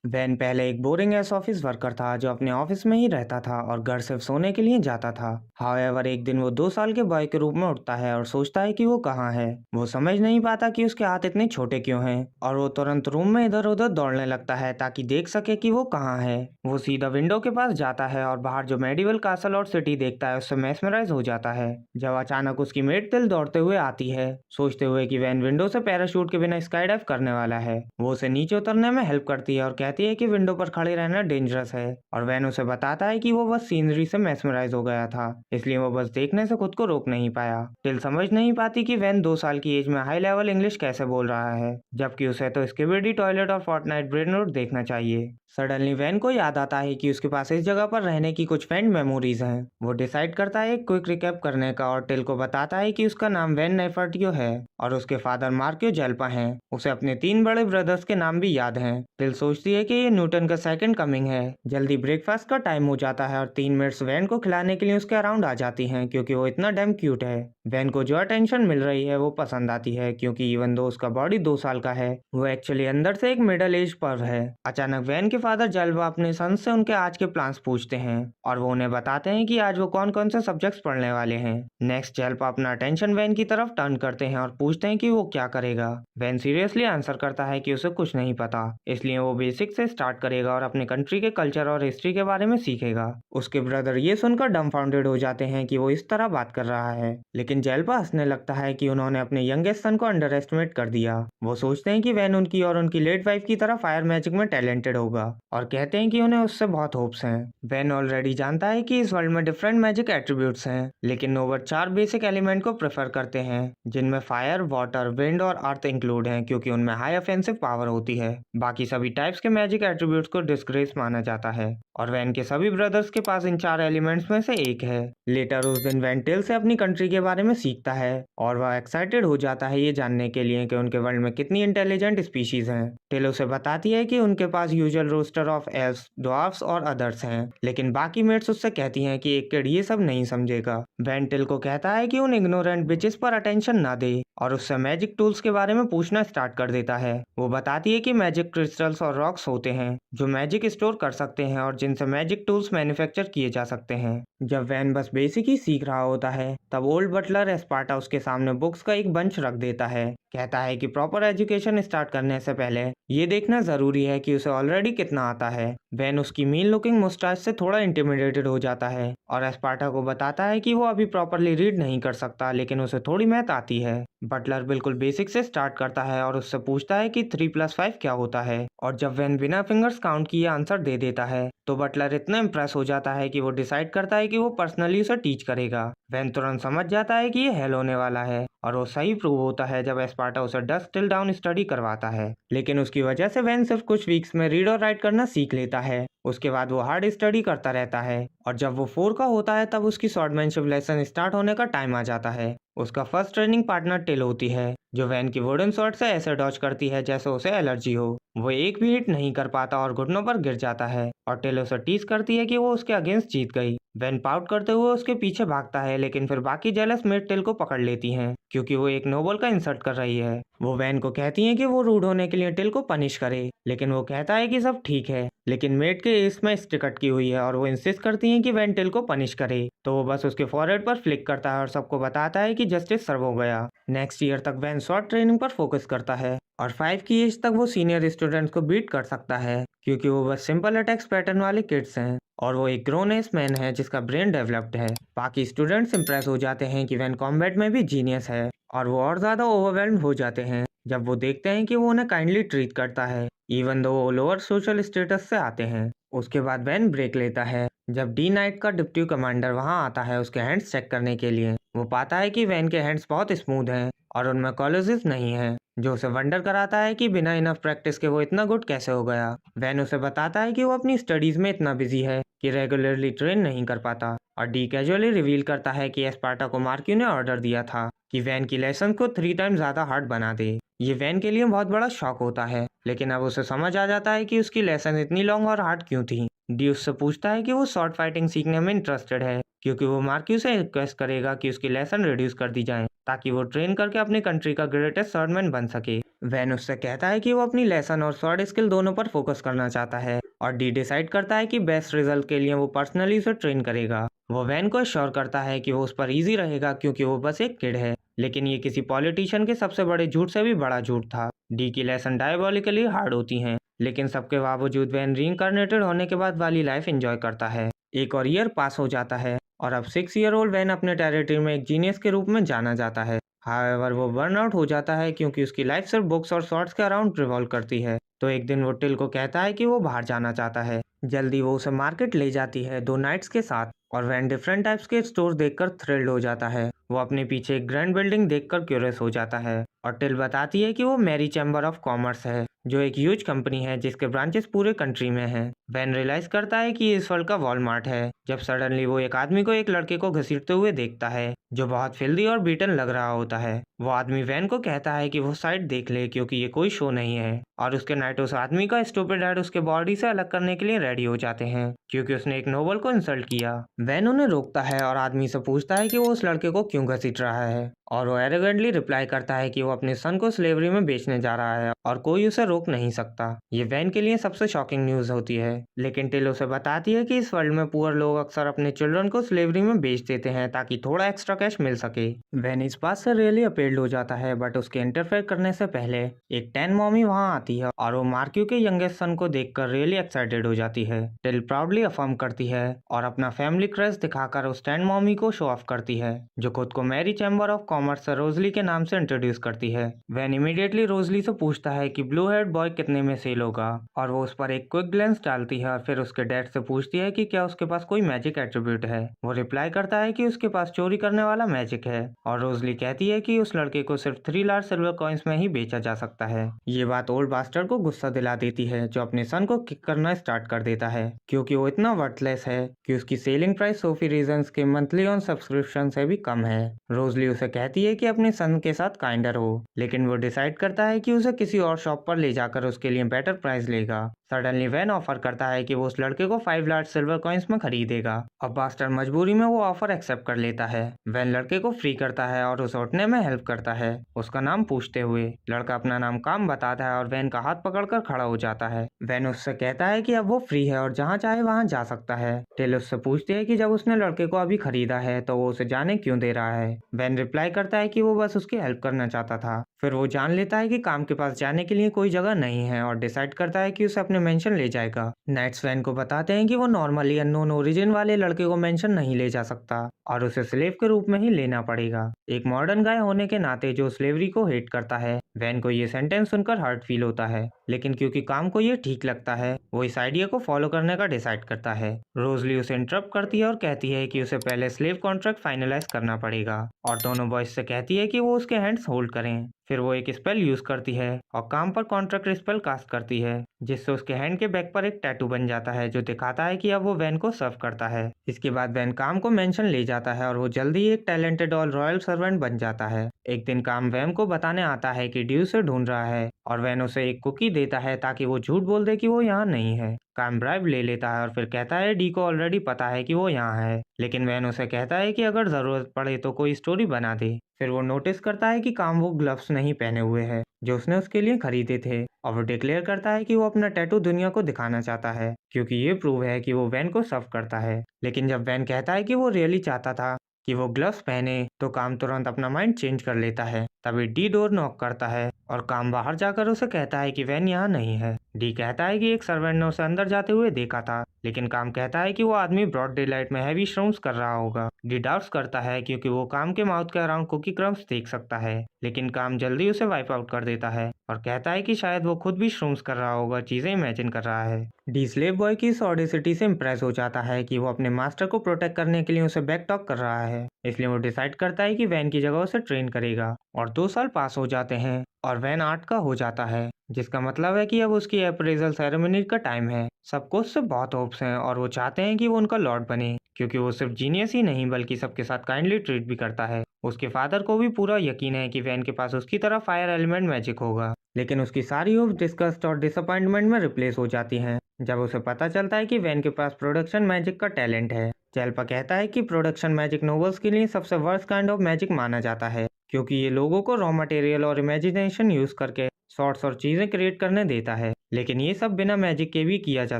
Van पहले एक boring S office worker था जो अपने ऑफिस में ही रहता था और घर सिर्फ सोने के लिए जाता था। हाउएवर एक दिन वो 2 साल के बॉय के रूप में उठता है और सोचता है कि वो कहाँ है। वो समझ नहीं पाता कि उसके हाथ इतने छोटे क्यों हैं और वो तुरंत रूम में इधर उधर दौड़ने लगता है ताकि देख सके कि वो कहाँ है। वो सीधा विंडो के पास जाता है और बाहर जो मेडिवल कासल और सिटी देखता है उससे मेस्मराइज हो जाता है। जब अचानक उसकी मेट तिल दौड़ते हुए आती है, सोचते हुए कि वैन विंडो से पैराशूट के बिना स्काई डाइव करने वाला है। वो उसे नीचे उतरने में हेल्प करती है और कहती है कि विंडो पर खड़े रहना डेंजरस है, और वैन उसे बताता है कि वो बस सीनरी से मेस्मराइज हो गया था, इसलिए वो बस देखने से खुद को रोक नहीं पाया। टिल समझ नहीं पाती कि वैन 2 साल की एज में हाई लेवल इंग्लिश कैसे बोल रहा है, जबकि उसे तो स्किबिडी टॉयलेट और फोर्टनाइट ब्रेन रोड देखना चाहिए। सडनली वैन को याद आता है कि उसके पास इस जगह पर रहने की कुछ फ्रेंड मेमोरीज हैं। वो डिसाइड करता है एक क्विक रिकैप करने का और टिल को बताता है कि उसका नाम वैन नेफर्टियो है और उसके फादर मार्कियो जेल्पा हैं। उसे अपने 3 बड़े ब्रदर्स के नाम भी याद हैं। टिल सोचती है कि ये न्यूटन का सेकंड कमिंग है। जल्दी ब्रेकफास्ट का टाइम हो जाता है और 3 मिनट्स वैन को खिलाने के लिए उसके अराउंड आ जाती हैं क्योंकि वो इतना डैम क्यूट है। वैन को जो अटेंशन मिल रही है वो पसंद आती है क्योंकि इवन दो उसका बॉडी 2 साल का है, वो एक्चुअली अंदर से एक मिडिल एज पर है। अचानक वैन के फादर जलवा अपने सन से उनके आज के प्लान्स पूछते हैं और वो उन्हें बताते हैं कि आज वो कौन कौन से सब्जेक्ट्स पढ़ने वाले हैं। नेक्स्ट जलपा अपना अटेंशन वैन की तरफ टर्न करते हैं और पूछते हैं कि वो क्या करेगा। वैन सीरियसली आंसर करता है कि उसे कुछ नहीं पता, इसलिए वो बेसिक से स्टार्ट करेगा और अपने कंट्री के कल्चर और हिस्ट्री के बारे में सीखेगा। उसके ब्रदर ये सुनकर डम्फाउंडेड हो जाते हैं कि वो इस तरह बात कर रहा है, लेकिन जेल्पा हंसने लगता है कि उन्होंने अपने यंगेस्ट सन को अंडर एस्टिमेट कर दिया। वो सोचते हैं कि वैन उनकी और उनकी लेट वाइफ की तरह फायर मैजिक में टैलेंटेड होगा और कहते हैं कि उन्हें उससे बहुत होप्स हैं। वैन ऑलरेडी जानता है कि इस वर्ल्ड में डिफरेंट मैजिक एट्रीब्यूट्स हैं, लेकिन नोवर 4 बेसिक एलिमेंट को प्रेफर करते हैं जिनमें फायर, वाटर, विंड और अर्थ इंक्लूड हैं क्योंकि उनमें हाई ऑफेंसिव पावर होती है। बाकी सभी टाइप्स के मैजिक एट्रीब्यूट्स को डिस्ग्रेस माना जाता है और वैन के सभी ब्रदर्स के पास इन 4 एलिमेंट्स में से एक है। लेटर उस दिन वैन टिल से अपनी कंट्री के बारे में सीखता है और वह एक्साइटेड हो जाता है ये जानने के लिए कि उनके वर्ल्ड में कितनी इंटेलिजेंट स्पीशीज हैं। टिल उसे बताती है कि उनके पास usual roster of elves, dwarfs और अदर्स हैं, लेकिन बाकी मेट्स उससे कहती हैं कि एक किड ये सब नहीं समझेगा। वैन टिल को कहता है कि उन इग्नोरेंट बिचेस पर अटेंशन ना दे और उससे मैजिक टूल्स के बारे में पूछना स्टार्ट कर देता है। वो बताती है कि मैजिक क्रिस्टल्स और रॉक्स होते हैं जो मैजिक स्टोर कर सकते हैं और जिनसे मैजिक टूल्स मैन्युफैक्चर किए जा सकते हैं। जब वैन बस बेसिक ही सीख रहा होता है तब ओल्ड बटलर एस्पार्टा उसके सामने बुक्स का एक बंच रख देता है। कहता है कि प्रॉपर एजुकेशन स्टार्ट करने से पहले ये देखना जरूरी है कि उसे ऑलरेडी कितना आता है। वैन उसकी मीन लुकिंग मुस्टाच से थोड़ा इंटिमिडेटेड हो जाता है और एस्पार्टा को बताता है कि वो अभी प्रॉपरली रीड नहीं कर सकता, लेकिन उसे थोड़ी मैथ आती है। बटलर बिल्कुल बेसिक से स्टार्ट करता है और उससे पूछता है कि 3+5 क्या होता है, और जब वैन बिना फिंगर्स काउंट किए आंसर दे देता है तो बटलर इतना इम्प्रेस हो जाता है कि वो डिसाइड करता है कि वो पर्सनली उसे टीच करेगा। वैन तुरंत समझ जाता है कि ये हेल होने वाला है और वो सही प्रूव होता है जब एस्पार्टा उसे डस्ट टिल डाउन स्टडी करवाता है, लेकिन उसकी वजह से वैन सिर्फ कुछ वीक्स में रीड और राइट करना सीख लेता है। उसके बाद वो हार्ड स्टडी करता रहता है और जब वो 4 का होता है तब उसकी स्वॉर्डमैनशिप लेसन स्टार्ट होने का टाइम आ जाता है। उसका फर्स्ट ट्रेनिंग पार्टनर टिल होती है जो वैन की वुडन स्वॉर्ड से ऐसे डॉज करती है जैसे उसे एलर्जी हो। वो एक भी हिट नहीं कर पाता और घुटनों पर गिर जाता है और टिल उसे टीज करती है कि वो उसके अगेंस्ट जीत गई। वैन पाउट करते हुए उसके पीछे भागता है, लेकिन फिर बाकी जेलस मेट टिल को पकड़ लेती हैं क्योंकि वो एक नोबल का इंसल्ट कर रही है। वो वैन को कहती हैं कि वो रूड होने के लिए टिल को पनिश करे, लेकिन वो कहता है कि सब ठीक है, लेकिन मेट के इसमें स्टिक अटकी हुई है और वो इंसिस्ट करती हैं कि वैन टिल को पनिश करे, तो वो बस उसके फॉरहेड पर फ्लिक करता है और सबको बताता है कि जस्टिस सर्व हो गया। नेक्स्ट ईयर तक वैन शॉर्ट ट्रेनिंग पर फोकस करता है और 5 की एज तक वो सीनियर स्टूडेंट्स को बीट कर सकता है क्योंकि वो बस सिंपल अटैक्स पैटर्न वाले किड्स हैं और वो एक ग्रोन एस मैन है जिसका ब्रेन डेवलप्ड है। बाकी स्टूडेंट्स इंप्रेस हो जाते हैं कि वैन कॉम्बैट में भी जीनियस है और वो और ज्यादा ओवरवेल्म हो जाते हैं जब वो देखते हैं कि वो उन्हें काइंडली ट्रीट करता है इवन दो वो लोअर सोशल स्टेटस से आते हैं। उसके बाद वैन ब्रेक लेता है जब डी नाइट का डिप्टी कमांडर वहां आता है उसके हैंड्स चेक करने के लिए। वो पाता है कि वैन के हैंड्स बहुत स्मूथ हैं और उनमें कॉलेजेस नहीं हैं, जो उसे वंडर कराता है कि बिना इनफ प्रैक्टिस के वो इतना गुड कैसे हो गया। वैन उसे बताता है कि वो अपनी स्टडीज में इतना बिजी है कि रेगुलरली ट्रेन नहीं कर पाता और डी कैजुअली रिवील करता है कि एस्पार्टा को मार्क्यू ने ऑर्डर दिया था कि वैन की लेसन को 3 टाइम ज्यादा हार्ड बना दे। ये वैन के लिए बहुत बड़ा शॉक होता है, लेकिन अब उसे समझ आ जाता है कि उसकी लेसन इतनी लॉन्ग और हार्ड क्यों थी। डी उससे पूछता है कि वो शॉर्ट फाइटिंग सीखने में इंटरेस्टेड है क्योंकि वो मार्क्यू से रिक्वेस्ट करेगा कि उसकी लेसन रिड्यूस कर दी जाए ताकि वो ट्रेन करके अपनी कंट्री का ग्रेटेस्ट स्वॉर्डमैन बन सके। वैन उससे कहता है कि वो अपनी लेसन और स्वॉर्ड स्किल दोनों पर फोकस करना चाहता है और डी डिसाइड करता है कि बेस्ट रिजल्ट के लिए वो पर्सनली उसे ट्रेन करेगा। वो वैन को श्योर करता है कि वो उस पर इजी रहेगा क्योंकि वो बस एक किड है, लेकिन ये किसी पॉलिटिशियन के सबसे बड़े झूठ से भी बड़ा झूठ था। डी की लेसन डायबॉलिकली हार्ड होती हैं, लेकिन सबके बावजूद वैन रीइंकार्नेटेड होने के बाद वाली लाइफ एंजॉय करता है। एक और ईयर पास हो जाता है और अब 6 ईयर ओल्ड वैन अपने टेरिटरी में एक जीनियस के रूप में जाना जाता है। हाउएवर वो बर्नआउट हो जाता है क्योंकि उसकी लाइफ सिर्फ बुक्स और शॉर्ट्स के अराउंड रिवॉल्व करती है। तो एक दिन वो टिल को कहता है कि वो बाहर जाना चाहता है। जल्दी वो उसे मार्केट ले जाती है 2 नाइट्स के साथ और वैन डिफरेंट टाइप्स के स्टोर देखकर थ्रिल्ड हो जाता है। वो अपने पीछे एक ग्रैंड बिल्डिंग देखकर क्यूरियस हो जाता है और टिल बताती है कि वो मैरी चैम्बर ऑफ कॉमर्स है, जो एक ह्यूज कंपनी है जिसके ब्रांचेस पूरे कंट्री में हैं। वैन रियलाइज करता है कि ये इस वर्ल्ड का वॉलमार्ट है जब सडनली वो एक आदमी को एक लड़के को घसीटते हुए देखता है जो बहुत फिल्दी और बीटन लग रहा होता है। वो आदमी वैन को कहता है कि वो साइड देख ले क्योंकि ये कोई शो नहीं है और उसके नाइट उस आदमी का स्टूपिड हेड उसके बॉडी से अलग करने के लिए रेडी हो जाते हैं क्योंकि उसने एक नोबल को इंसल्ट किया। वैन उन्हें रोकता है और आदमी से पूछता है कि वो उस लड़के को क्यों घसीट रहा है और वो एरोगेंटली रिप्लाई करता है कि वो अपने सन को स्लेवरी में बेचने जा रहा है और कोई उसे रोक नहीं सकता। ये वैन के लिए सबसे शॉकिंग न्यूज होती है, लेकिन टिल उसे बताती है कि इस वर्ल्ड में पुअर लोग अक्सर अपने चिल्ड्रन को स्लेवरी में बेच देते हैं ताकि थोड़ा एक्स्ट्रा कैश मिल सके। वैन इस बात से रियली अपील्ड हो जाता है, बट उसके इंटरफेयर करने से पहले एक 10 मॉमी वहाँ आती है और वो मार्क्यू के यंगेस्ट सन को देखकर रियली एक्साइटेड हो जाती है। टिल प्राउडली अफर्म करती है और अपना फैमिली क्रेज दिखाकर उस 10 मॉमी को शो ऑफ करती है, जो खुद को मैरी चैम्बर ऑफ कॉमर्स से रोजली के नाम से इंट्रोड्यूस करती है। वैन इमीडिएटली रोजली से पूछता है कि ब्लू हेड बॉय कितने में सेल होगा और वो उस पर एक क्विक ग्लेंस डालती है और फिर उसके डैड से पूछती है कि क्या उसके पास कोई मैजिक एट्रीब्यूट है। वो रिप्लाई करता है कि उसके पास चोरी करने वाला मैजिक है और रोजली कहती है कि उस लड़के को सिर्फ 3 लार्ज सिल्वर कॉइन्स में ही बेचा जा सकता है। ये बात ओल्ड बास्टर्ड को गुस्सा दिला देती है, जो अपने सन को किक करना स्टार्ट कर देता है क्योंकि वो इतना वर्थलेस है कि उसकी सेलिंग प्राइस सोफी रीजंस के मंथली ऑन सब्सक्रिप्शन से भी कम है। रोजली उसे कहती है कि अपने सन के साथ काइंडर हो, लेकिन वो डिसाइड करता है कि उसे किसी और शॉप पर ले जाकर उसके लिए बेटर प्राइस लेगा। सडनली वैन ऑफर करता है कि वो उस लड़के को 5 लार्ज सिल्वर कॉइन्स में खरीदेगा और बास्टर मजबूरी में वो ऑफर एक्सेप्ट कर लेता है। वैन लड़के को फ्री करता है और उसे उठने में हेल्प करता है, उसका नाम पूछते हुए। लड़का अपना नाम काम बताता है और वैन का हाथ पकड़कर खड़ा हो जाता है। वैन उससे कहता है कि अब वो फ्री है और जहाँ चाहे वहाँ जा सकता है। टिल उससे पूछती है कि जब उसने लड़के को अभी खरीदा है तो वो उसे जाने क्यों दे रहा है। वैन रिप्लाई करता है कि वो बस उसकी हेल्प करना चाहता था। फिर वो जान लेता है कि काम के पास जाने के लिए कोई जगह नहीं है और डिसाइड करता है कि उसे अपने मेंशन ले जाएगा। नाइट्स वैन को बताते हैं कि वो नॉर्मली अननोन ओरिजिन वाले लड़के को मेंशन नहीं ले जा सकता और उसे स्लेव के रूप में ही लेना पड़ेगा, एक मॉडर्न गाय होने के नाते जो स्लेवरी को हेट करता है। वैन को ये सेंटेंस सुनकर हर्ट फील होता है, लेकिन क्योंकि काम को ये ठीक लगता है वो इस आइडिया को फॉलो करने का डिसाइड करता है। रोजली उसे इंटरप्ट करती है और कहती है कि उसे पहले स्लेव कॉन्ट्रैक्ट फाइनलाइज करना पड़ेगा और दोनों बॉयज से कहती है कि वो उसके हैंड्स होल्ड करें। फिर वो एक स्पेल यूज करती है और काम पर कॉन्ट्रैक्ट स्पेल कास्ट करती है, जिससे उसके हैंड के बैक पर एक टैटू बन जाता है जो दिखाता है कि अब वो वैन को सर्व करता है। इसके बाद वैन काम को मेंशन ले जाता है और वो जल्दी ही एक टैलेंटेड और रॉयल सर्वेंट बन जाता है। एक दिन काम वैन को बताने आता है कि ड्यू से ढूंढ रहा है और वैन उसे एक कुकी देता है ताकि वो झूठ बोल दे कि वो यहाँ नहीं है। काम ब्राइब ले लेता है और फिर कहता है डी को ऑलरेडी पता है कि वो यहाँ है, लेकिन वैन उसे कहता है कि अगर जरूरत पड़े तो कोई स्टोरी बना दे। फिर वो नोटिस करता है कि काम वो ग्लव्स नहीं पहने हुए है जो उसने उसके लिए खरीदे थे और वो डिक्लेयर करता है कि वो अपना टैटू दुनिया को दिखाना चाहता है क्योंकि ये प्रूव है कि वो वैन को सर्व करता है। लेकिन जब वैन कहता है कि वो रियली चाहता था कि वो ग्लव्स पहने तो काम तुरंत अपना माइंड चेंज कर लेता है। तभी डी डोर नॉक करता है और काम बाहर जाकर उसे कहता है कि वैन यहाँ नहीं है। डी कहता है कि एक सर्वेंट ने उसे अंदर जाते हुए देखा था, लेकिन काम कहता है कि वो आदमी ब्रॉड डे लाइट में हैवी श्रूम्स कर रहा होगा। डी डाउट्स करता है क्योंकि वो काम के माउथ के अराउंड कुकी क्रम्स देख सकता है, लेकिन काम जल्दी उसे वाइप आउट कर देता है और कहता है कि शायद वो खुद भी श्रूम्स कर रहा होगा, चीजें इमेजिन कर रहा है। डी स्लेव बॉय की इस ऑडेसिटी से इम्प्रेस हो जाता है कि वो अपने मास्टर को प्रोटेक्ट करने के लिए उसे बैक टॉक कर रहा है, इसलिए वो डिसाइड करता है कि वैन की जगह उसे ट्रेन करेगा। और 2 साल पास हो जाते हैं और वैन 8 का हो जाता है, जिसका मतलब है कि अब उसकी अप्रेजल सेरेमनी का टाइम है। सबको उससे बहुत होप्स हैं और वो चाहते हैं कि वो उनका लॉर्ड बने क्योंकि वो सिर्फ जीनियस ही नहीं बल्कि सबके साथ काइंडली ट्रीट भी करता है। उसके फादर को भी पूरा यकीन है कि वैन के पास उसकी तरह फायर एलिमेंट मैजिक होगा, लेकिन उसकी सारी होप्स डिस्गस्ट और डिसअपॉइंटमेंट में रिप्लेस हो जाती हैं जब उसे पता चलता है कि वैन के पास प्रोडक्शन मैजिक का टैलेंट है। जेल्पा कहता है कि प्रोडक्शन मैजिक नोवेल्स के लिए सबसे वर्स्ट काइंड ऑफ मैजिक माना जाता है, क्योंकि ये लोगों को रॉ मटेरियल और इमेजिनेशन यूज करके शॉर्ट्स और चीजें क्रिएट करने देता है। लेकिन ये सब बिना मैजिक के भी किया जा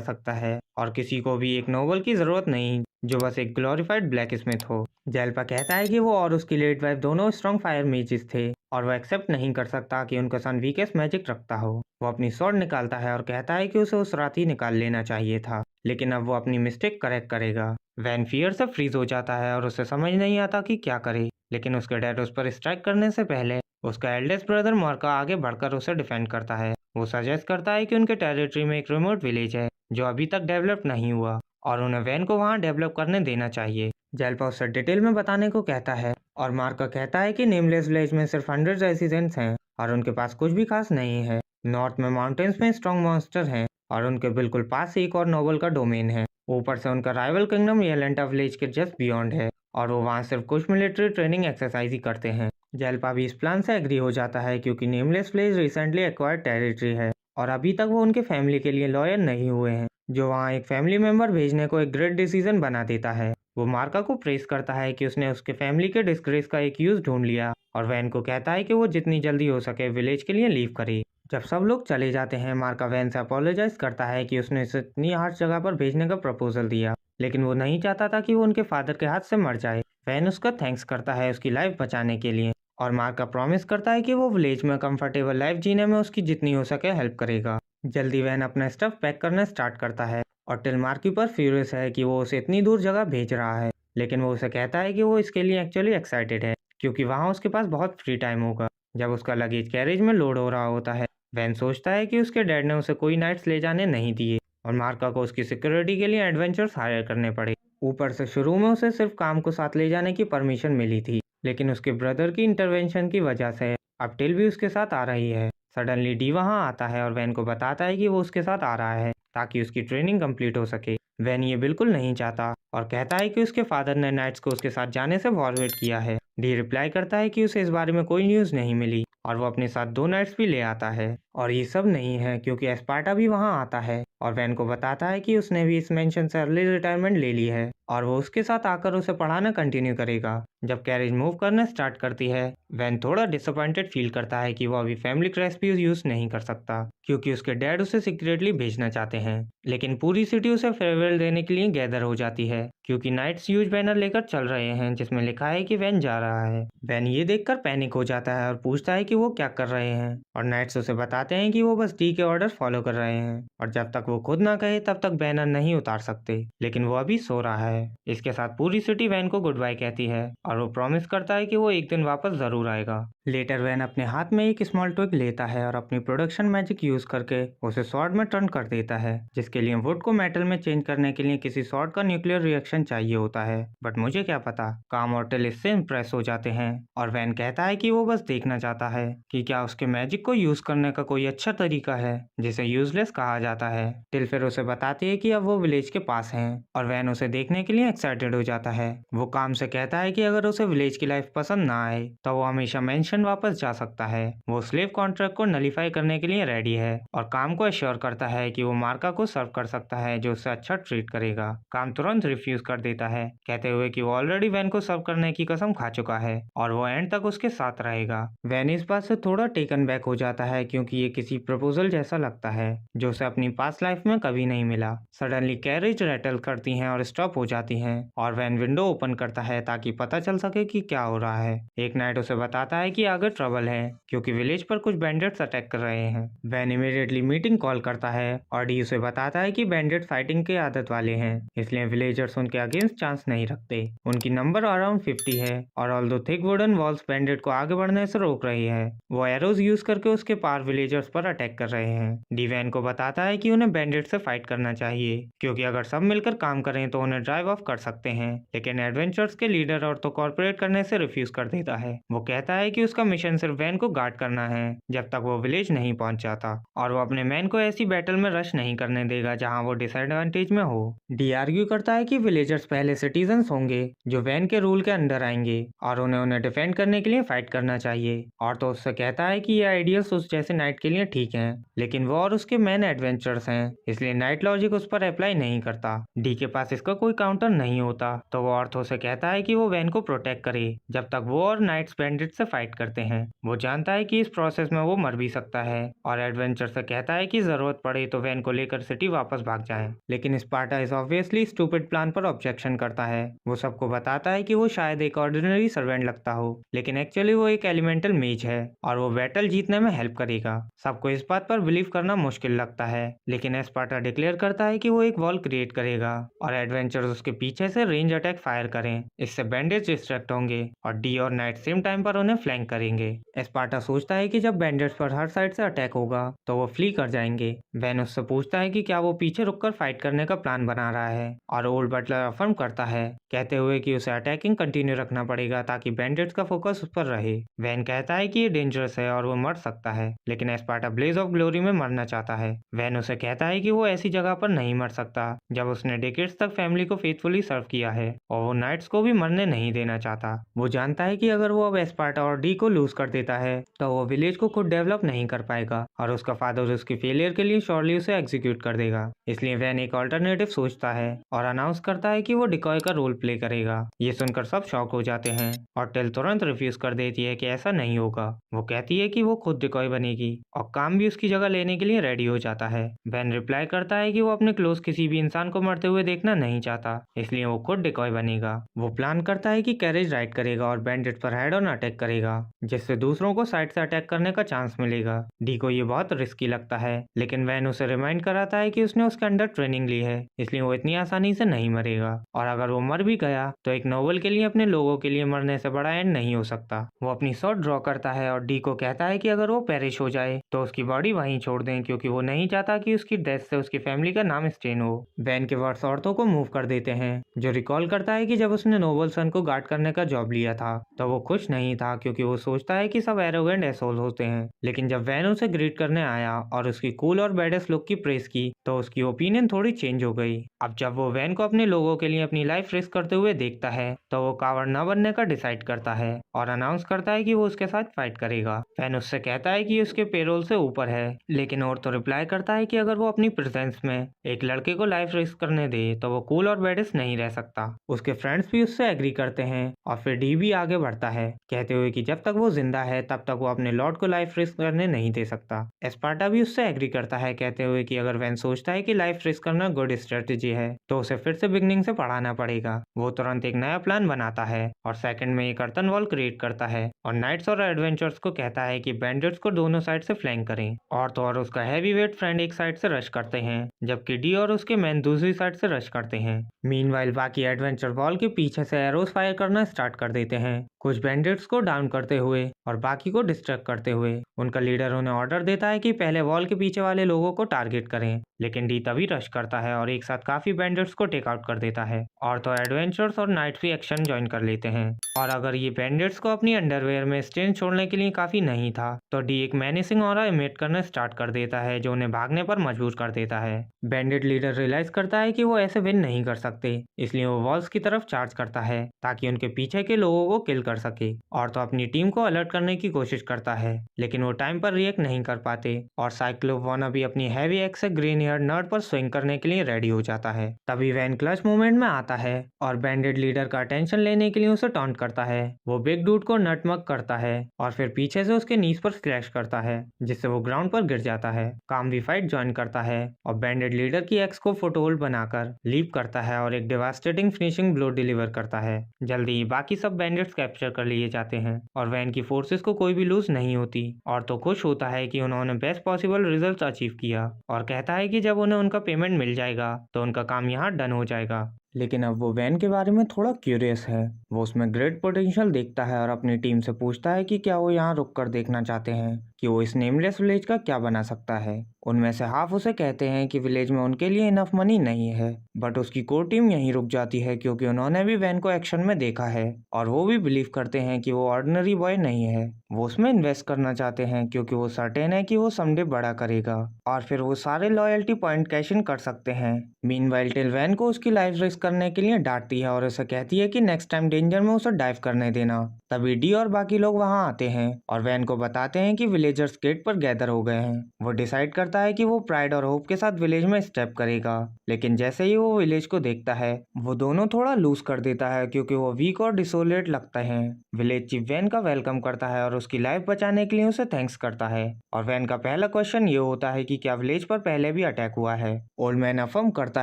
सकता है और किसी को भी एक नोवेल की जरूरत नहीं जो बस एक ग्लोरीफाइड ब्लैक स्मिथ हो। जेल्पा कहता है कि वो और उसकी लेट वाइफ दोनों स्ट्रॉन्ग फायर मेजिस थे और वो एक्सेप्ट नहीं कर सकता कि उनका सन वीकेस्ट मैजिक रखता हो। वो अपनी स्वॉर्ड निकालता है और कहता है कि उसे उस रात ही निकाल लेना चाहिए था, लेकिन अब वो अपनी मिस्टेक करेक्ट करेगा। वैन फियर से फ्रीज हो जाता है और उसे समझ नहीं आता कि क्या करे, लेकिन उसके डैड उस पर स्ट्राइक करने से पहले उसका एल्डेस्ट ब्रदर मार्का आगे बढ़कर उसे डिफेंड करता है। वो सजेस्ट करता है कि उनके टेरिटरी में एक रिमोट विलेज है जो अभी तक डेवलप नहीं हुआ और उन्हें वैन को वहां डेवलप करने देना चाहिए। जेल्पा उसे डिटेल में बताने को कहता है और मार्का कहता है कि नेमलेस विलेज में सिर्फ 100 रेसिडेंट्स हैं और उनके पास कुछ भी खास नहीं है। नॉर्थ में माउंटेन्स में स्ट्रॉन्ग मॉन्स्टर हैं और उनके बिल्कुल पास एक और नोबल का डोमेन है। ऊपर से उनका राइवल किंगडम येलेंटा विलेज के जस्ट बियॉन्ड है और वो वहाँ सिर्फ कुछ मिलिट्री ट्रेनिंग एक्सरसाइज ही करते हैं। जेल्पा भी इस प्लान से एग्री हो जाता है क्योंकि nameless village recently acquired territory है और अभी तक वो उनके फैमिली के लिए लॉयल नहीं हुए हैं, जो वहाँ एक फैमिली मेंबर भेजने को एक ग्रेट डिसीजन बना देता है। वो मार्का को प्रेस करता है कि उसने उसके फैमिली के डिस्ग्रेस का एक यूज ढूंढ लिया और वैन को कहता है कि वो जितनी जल्दी हो सके विलेज के लिए लीव करे। जब सब लोग चले जाते हैं, मार्का वैन से अपोलोजाइज करता है कि उसने इसे इतनी हार्श जगह पर भेजने का प्रपोजल दिया, लेकिन वो नहीं चाहता था कि वो उनके फादर के हाथ से मर जाए। वैन उसका थैंक्स करता है उसकी लाइफ बचाने के लिए और मार्का प्रॉमिस करता है कि वो विलेज में कंफर्टेबल लाइफ जीने में उसकी जितनी हो सके हेल्प करेगा। जल्दी वैन अपना स्टफ पैक करना स्टार्ट करता है और टिल मार्की पर फ्यूरियस है कि वो उसे इतनी दूर जगह भेज रहा है, लेकिन वो उसे कहता है कि वो इसके लिए एक्चुअली एक्साइटेड है क्योंकि वहाँ उसके पास बहुत फ्री टाइम होगा। जब उसका लगेज कैरेज में लोड हो रहा होता है, वैन सोचता है कि उसके डैड ने उसे कोई नाइट्स ले जाने नहीं दिए और मार्का को उसकी सिक्योरिटी के लिए एडवेंचर्स हायर करने पड़े। ऊपर से शुरू में उसे सिर्फ काम को साथ ले जाने की परमिशन मिली थी, लेकिन उसके ब्रदर की इंटरवेंशन की वजह से अब टिल भी उसके साथ आ रही है। सडनली डी वहां आता है और वैन को बताता है कि वो उसके साथ आ रहा है ताकि उसकी ट्रेनिंग कंप्लीट हो सके। वैन ये बिल्कुल नहीं चाहता और कहता है कि उसके फादर ने नाइट्स को उसके साथ जाने से फॉरवर्ड किया है। डी रिप्लाई करता है कि उसे इस बारे में कोई न्यूज़ नहीं मिली और वो अपने साथ 2 नाइट्स भी ले आता है। और ये सब नहीं है क्योंकि एस्पार्टा भी वहाँ आता है और वैन को बताता है कि उसने भी इस मेंशन से अर्ली रिटायरमेंट ले ली है और वो उसके साथ आकर उसे पढ़ाना कंटिन्यू करेगा। जब कैरेज मूव करना स्टार्ट करती है, वैन थोड़ा डिसअपॉइंटेड फील करता है कि वो अभी फैमिली रेसिपी यूज नहीं कर सकता क्योंकि उसके डैड उसे सीक्रेटली भेजना चाहते हैं। लेकिन पूरी सिटी उसे फेयरवेल देने के लिए गैदर हो जाती है क्योंकि नाइट्स ह्यूज बैनर लेकर चल रहे हैं जिसमें लिखा है कि वैन जा रहा है। वैन ये देखकर पैनिक हो जाता है और पूछता है कि वो क्या कर रहे हैं और नाइट्स उसे बताते हैं कि वो बस डी के ऑर्डर फॉलो कर रहे हैं और जब तक वो खुद ना कहे तब तक बैनर नहीं उतार सकते, लेकिन वो अभी सो रहा है। इसके साथ पूरी सिटी वैन को गुड बाय कहती है और वो प्रॉमिस करता है कि वो एक दिन वापस जरूर आएगा। लेटर वैन अपने हाथ में एक स्मॉल ट्विग लेता है और अपनी प्रोडक्शन मैजिक यूज करके उसे स्वॉर्ड में टर्न कर देता है, जिसके लिए वुड को मेटल में चेंज करने के लिए किसी स्वॉर्ड का न्यूक्लियर रिएक्शन चाहिए होता है। बट मुझे क्या पता, काम और टिल इससे इम्प्रेस हो जाते हैं और वैन कहता है कि वो बस देखना चाहता है कि क्या उसके मैजिक को यूज करने का कोई अच्छा तरीका है जिसे यूजलेस कहा जाता है। टिल फिर उसे बताती है कि अब वो विलेज के पास हैं और वैन उसे देखने के लिए एक्साइटेड हो जाता है। वो काम से कहता है कि अगर उसे विलेज की लाइफ पसंद ना आए तो वो हमेशा मेंशन वापस जा सकता है। वो स्लेव कॉन्ट्रैक्ट को नलीफाई करने के लिए रेडी है और काम को एश्योर करता है कि वो मार्का को सर्व कर सकता है जो उसे अच्छा ट्रीट करेगा। काम तुरंत रिफ्यूज कर देता है, कहते हुए कि वो ऑलरेडी वैन को सर्व करने की कसम खा चुका है और वो एंड तक उसके साथ रहेगा। वैन इस बात से थोड़ा टेकन बैक हो जाता है क्योंकि ये किसी प्रपोजल जैसा लगता है जो उसे अपनी पास्ट लाइफ में कभी नहीं मिला। सडनली कैरेज रैटल करती हैं और स्टॉप हो जाती हैं और वैन विंडो ओपन करता है ताकि पता चल सके कि क्या हो रहा है। एक नाइट उसे बताता है कि आगे ट्रबल है क्योंकि विलेज पर कुछ बैंडिट्स अटैक कर रहे हैं। वैन इमीडिएटली मीटिंग कॉल करता है और डी उसे बताता है कि बैंडिट फाइटिंग के आदत वाले हैं, इसलिए विलेजर्स उनके अगेंस्ट चांस नहीं रखते। उनकी नंबर अराउंड 50 है और although thick wooden walls bandit को आगे बढ़ने से रोक रही है, वो एरोज यूज करके उसके पार विलेजर्स पर अटैक कर रहे हैं। डी वैन को बताता है कि उन्हें बैंडिट से फाइट करना चाहिए क्योंकि अगर सब मिलकर काम करें तो उन्हें ड्राइव ऑफ कर सकते हैं, लेकिन एडवेंचर्स के लीडर और तो कॉर्पोरेट करने से रिफ्यूज कर देता है। वो कहता है कि उसका मिशन सिर्फ वैन को गार्ड करना है जब तक वो विलेज नहीं पहुंच जाता और वो अपने मैन को ऐसी बैटल में रश नहीं करने देगा जहां वो डिसएडवांटेज में हो। डी आर्ग्यू करता है कि विलेजर्स पहले सिटीजन्स होंगे जो वैन के रूल के अंडर आएंगे और उन्हें डिफेंड करने के लिए फाइट करना चाहिए और तो उससे कहता है कि ये आइडियल्स उस जैसे नाइट के लिए ठीक हैं, लेकिन वो और उसके मैन एडवेंचर्स हैं, इसलिए नाइट लॉजिक उस पर अप्लाई नहीं करता। डी के पास इसका कोई काउंटर नहीं होता, तो वो आर्थो से कहता है कि वो वैन को प्रोटेक्ट करे जब तक वो और नाइट्स बैंडिट से फाइट करते हैं। वो जानता है कि इस प्रोसेस में वो मर भी सकता है और एडवेंचर से कहता है कि जरूरत पड़े तो वैन को लेकर सिटी वापस भाग जाए। लेकिन स्पार्टा इस ऑब्वियसली स्टूपिड प्लान पर ऑब्जेक्शन करता है। वो सबको बताता है कि वो शायद एक ऑर्डिनरी सर्वेंट लगता हो, लेकिन एक्चुअली वो एक एलिमेंटल मेज है और वो बैटल जीतने में हेल्प करेगा। सबको इस बात पर बिलीव करना मुश्किल लगता है, लेकिन स्पार्टा डिक्लेयर करता है कि वो एक वॉल क्रिएट करेगा और एडवेंचर्स उसके पीछे से रेंज अटैक फायर करें। इससे बैंडेज डिस्ट्रैक्ट होंगे और डी और नाइट सेम टाइम पर उन्हें फ्लैंक करेंगे। स्पार्टा सोचता है कि जब बैंडेज पर हर साइड से अटैक होगा तो वो फ्ली कर जाएंगे। वैन उससे पूछता है कि क्या वो पीछे रुककर फाइट करने का प्लान बना रहा है और ओल्ड बटलर अफर्म करता है, कहते हुए कि उसे अटैकिंग कंटिन्यू रखना पड़ेगा ताकि बैंडेज का फोकस उस पर रहे। वैन कहता है कि ये डेंजरस है और वो मर सकता है, लेकिन स्पार्टा ब्लेज ऑफ ग्लोरी में मरना चाहता है। वैन उसे कहता है कि वो ऐसी जगह पर नहीं मर सकता जब उसने डेकेड्स तक फैमिली को फेथफुली सर्व किया है और वो नाइट्स को भी मरने नहीं देना चाहता। वो जानता है कि अगर वो अब स्पार्टा और डी को लूज कर देता है तो वो विलेज को खुद डेवलप नहीं कर पाएगा और उसका फादर उसकी फेलियर के लिए श्योरली उसे एग्जीक्यूट कर देगा। इसलिए वैन एक ऑल्टरनेटिव सोचता है और अनाउंस करता है कि वो डिकॉय का रोल प्ले करेगा। ये सुनकर सब शॉक हो जाते हैं और टेल तुरंत रिफ्यूज कर देती है कि ऐसा नहीं होगा। वो कहती है कि वो खुद डिकॉय बनेगी और काम भी उसकी जगह लेने के लिए रेडी हो जाता है। वैन रिप्लाई करता है कि वो अपने क्लोज किसी भी इंसान को मरते हुए देखना नहीं चाहता, इसलिए वो खुद डिकॉय बनेगा। वो प्लान करता है कि कैरेज राइड करेगा और बैंडिट पर हेड ऑन अटैक करेगा, जिससे दूसरों को साइड से अटैक करने का चांस मिलेगा। डी को ये बहुत रिस्की लगता है, लेकिन वैन उसे रिमाइंड कराता है कि उसने उसके अंडर ट्रेनिंग ली है, इसलिए वो इतनी आसानी से नहीं मरेगा और अगर वो मर भी गया तो एक नोवेल के लिए अपने लोगों के लिए मरने से बड़ा एंड नहीं हो सकता। वो अपनी शॉट ड्रॉ करता है और डी को कहता है कि अगर वो पेरिश हो जाए तो उसकी बॉडी वहीं छोड़ दें, क्योंकि वो नहीं चाहता कि उसकी डेथ से उसकी फैमिली का नाम स्टेन हो। वैन के वर्ड्स औरतों को मूव कर देते हैं, जो रिकॉल करता है कि जब उसने नोबल सन को गार्ड करने का जॉब लिया था तो वो खुश नहीं था, क्योंकि वो सोचता है कि सब एरोगेंट एसोल होते हैं। लेकिन जब वैन उसे ग्रीट करने आया और उसकी कूल और बैडेस्ट लुक की प्रेस की तो उसकी ओपिनियन थोड़ी चेंज हो गई। अब जब वो वैन को अपने लोगों के लिए अपनी लाइफ रिस्क करते हुए देखता है तो वो कावड़ न बनने का डिसाइड करता है और अनाउंस करता है कि वो उसके साथ फाइट करेगा। वैन उससे कहता है कि उसके पेरोल से ऊपर है, लेकिन और तो रिप्लाई करता है कि अगर वो अपनी प्रेजेंस में एक लड़के को लाइफ रिस्क करने दे तो वो कूल और बैडेस्ट नहीं रह सकता। उसके फ्रेंड्स भी उससे एग्री करते हैं और फिर डी भी आगे बढ़ता है, कहते हुए कि जब तक वो जिंदा है तब तक वो अपने लॉर्ड को लाइफ रिस्क करने नहीं दे सकता। स्पार्टा भी उससे एग्री करता है, कहते हुए कि अगर वैन सोचता है कि लाइफ रिस्क करना गुड स्ट्रेटेजी है तो उसे फिर से बिगनिंग से पढ़ाना पड़ेगा। वो तुरंत एक नया प्लान बनाता है और सेकंड में एक अर्तन वॉल क्रिएट करता है और नाइट्स और एडवेंचर्स को कहता है कि बैंडिट्स को दोनों साइड से फ्लैंक करें। और तो और उसका हैवी वेट फ्रेंड एक साइड से रश करते हैं, जबकि डी और उसके मैन दूसरी साइड से रश करते हैं। मीनवाइल बाकी एडवेंचर वॉल के पीछे से एरोस फायर करना स्टार्ट कर देते हैं, कुछ बैंडिट्स को डाउन करते हुए और बाकी को डिस्ट्रैक्ट करते हुए। उनका लीडर उन्हें ऑर्डर देता है कि पहले वॉल के पीछे वाले लोगों को टारगेट करें, लेकिन डी तभी रश करता है और एक साथ काफी बैंडिट्स को टेक आउट कर देता है। और तो एडवेंचर्स और नाइट्स भी एक्शन ज्वाइन कर लेते हैं। और अगर ये बैंडिट्स को अपनी अंडरवेयर में स्टेन छोड़ने के लिए काफी नहीं था तो डी एक मैनेसिंग ऑरा इमिट करना स्टार्ट कर देता है, जो उन्हें भागने पर मजबूर कर देता है। बैंडिट लीडर रियलाइज करता है कि वो ऐसे विन नहीं कर सकते, इसलिए वो वॉल्स की तरफ चार्ज करता है ताकि उनके पीछे के लोगों को किल कर सके। और तो अपनी टीम को अलर्ट करने की कोशिश करता है, लेकिन वो टाइम पर रिएक्ट नहीं कर पाते और साइक्लोप वाना भी अपनी हैवी एक्स से ग्रीन हेयर नर्ड पर स्विंग करने के लिए रेडी हो जाता है। तभी वैन क्लच मूवमेंट में आता है और बैंडिट लीडर का अटेंशन लेने के लिए उसे टॉन्ट करता है। वो बिग डूड को नटमग करता है और फिर पीछे से उसके नीज पर स्लैश करता है, जिससे वो ग्राउंड पर गिर जाता है। काम भी फाइट ज्वाइन करता है और बैंडिट लीडर की एक्स को फुटहोल्ड बनाकर लीप करता है और एक डिवास्टेटिंग फिनिशिंग ब्लो डिलीवर करता है। जल्दी ही बाकी सब बैंडिट्स कैप्चर कर लिए जाते हैं और वैन की फोर्सेस को कोई भी लूज नहीं होती और तो खुश होता है कि उन्होंने बेस्ट पॉसिबल रिजल्ट अचीव किया और कहता है कि जब उन्हें उनका पेमेंट मिल जाएगा तो उनका काम यहाँ डन हो जाएगा। लेकिन अब वो वैन के बारे में थोड़ा क्यूरियस है। वो उसमें ग्रेट पोटेंशियल देखता है और अपनी टीम से पूछता है कि क्या वो यहाँ रुक कर देखना चाहते हैं कि वो इस नेमलेस विलेज का क्या बना सकता है। उनमें से हाफ उसे कहते हैं कि विलेज में उनके लिए इनफ मनी नहीं है, बट उसकी कोर टीम यहीं रुक जाती है क्योंकि उन्होंने भी वैन को एक्शन में देखा है और वो भी बिलीव करते हैं कि वो ऑर्डिनरी बॉय नहीं है। वो उसमें इन्वेस्ट करना चाहते हैं क्योंकि वो सर्टेन है कि वो समडे बड़ा करेगा और फिर वो सारे लॉयल्टी पॉइंट कैश इन कर सकते हैं। मीनवाइल टिल वैन को उसकी लाइफ रिस्क करने के लिए डांटती है और उसे कहती है कि नेक्स्ट टाइम डेंजर में उसे डाइव करने देना। तभी डी और बाकी लोग वहां आते हैं और वैन को बताते हैं कि विलेजर्स गेट पर गैदर हो गए हैं। वो डिसाइड करता है कि वो प्राइड और होप के साथ विलेज में स्टेप करेगा, लेकिन जैसे ही वो विलेज को देखता है वो दोनों थोड़ा लूज कर देता है क्योंकि वो वीक और डिसोलेट लगता है। विलेज चीफ वैन का वेलकम करता है और उसकी लाइफ बचाने के लिए उसे थैंक्स करता है और वैन का पहला क्वेश्चन ये होता है कि क्या विलेज पर पहले भी अटैक हुआ है। ओल्ड मैन अफर्म करता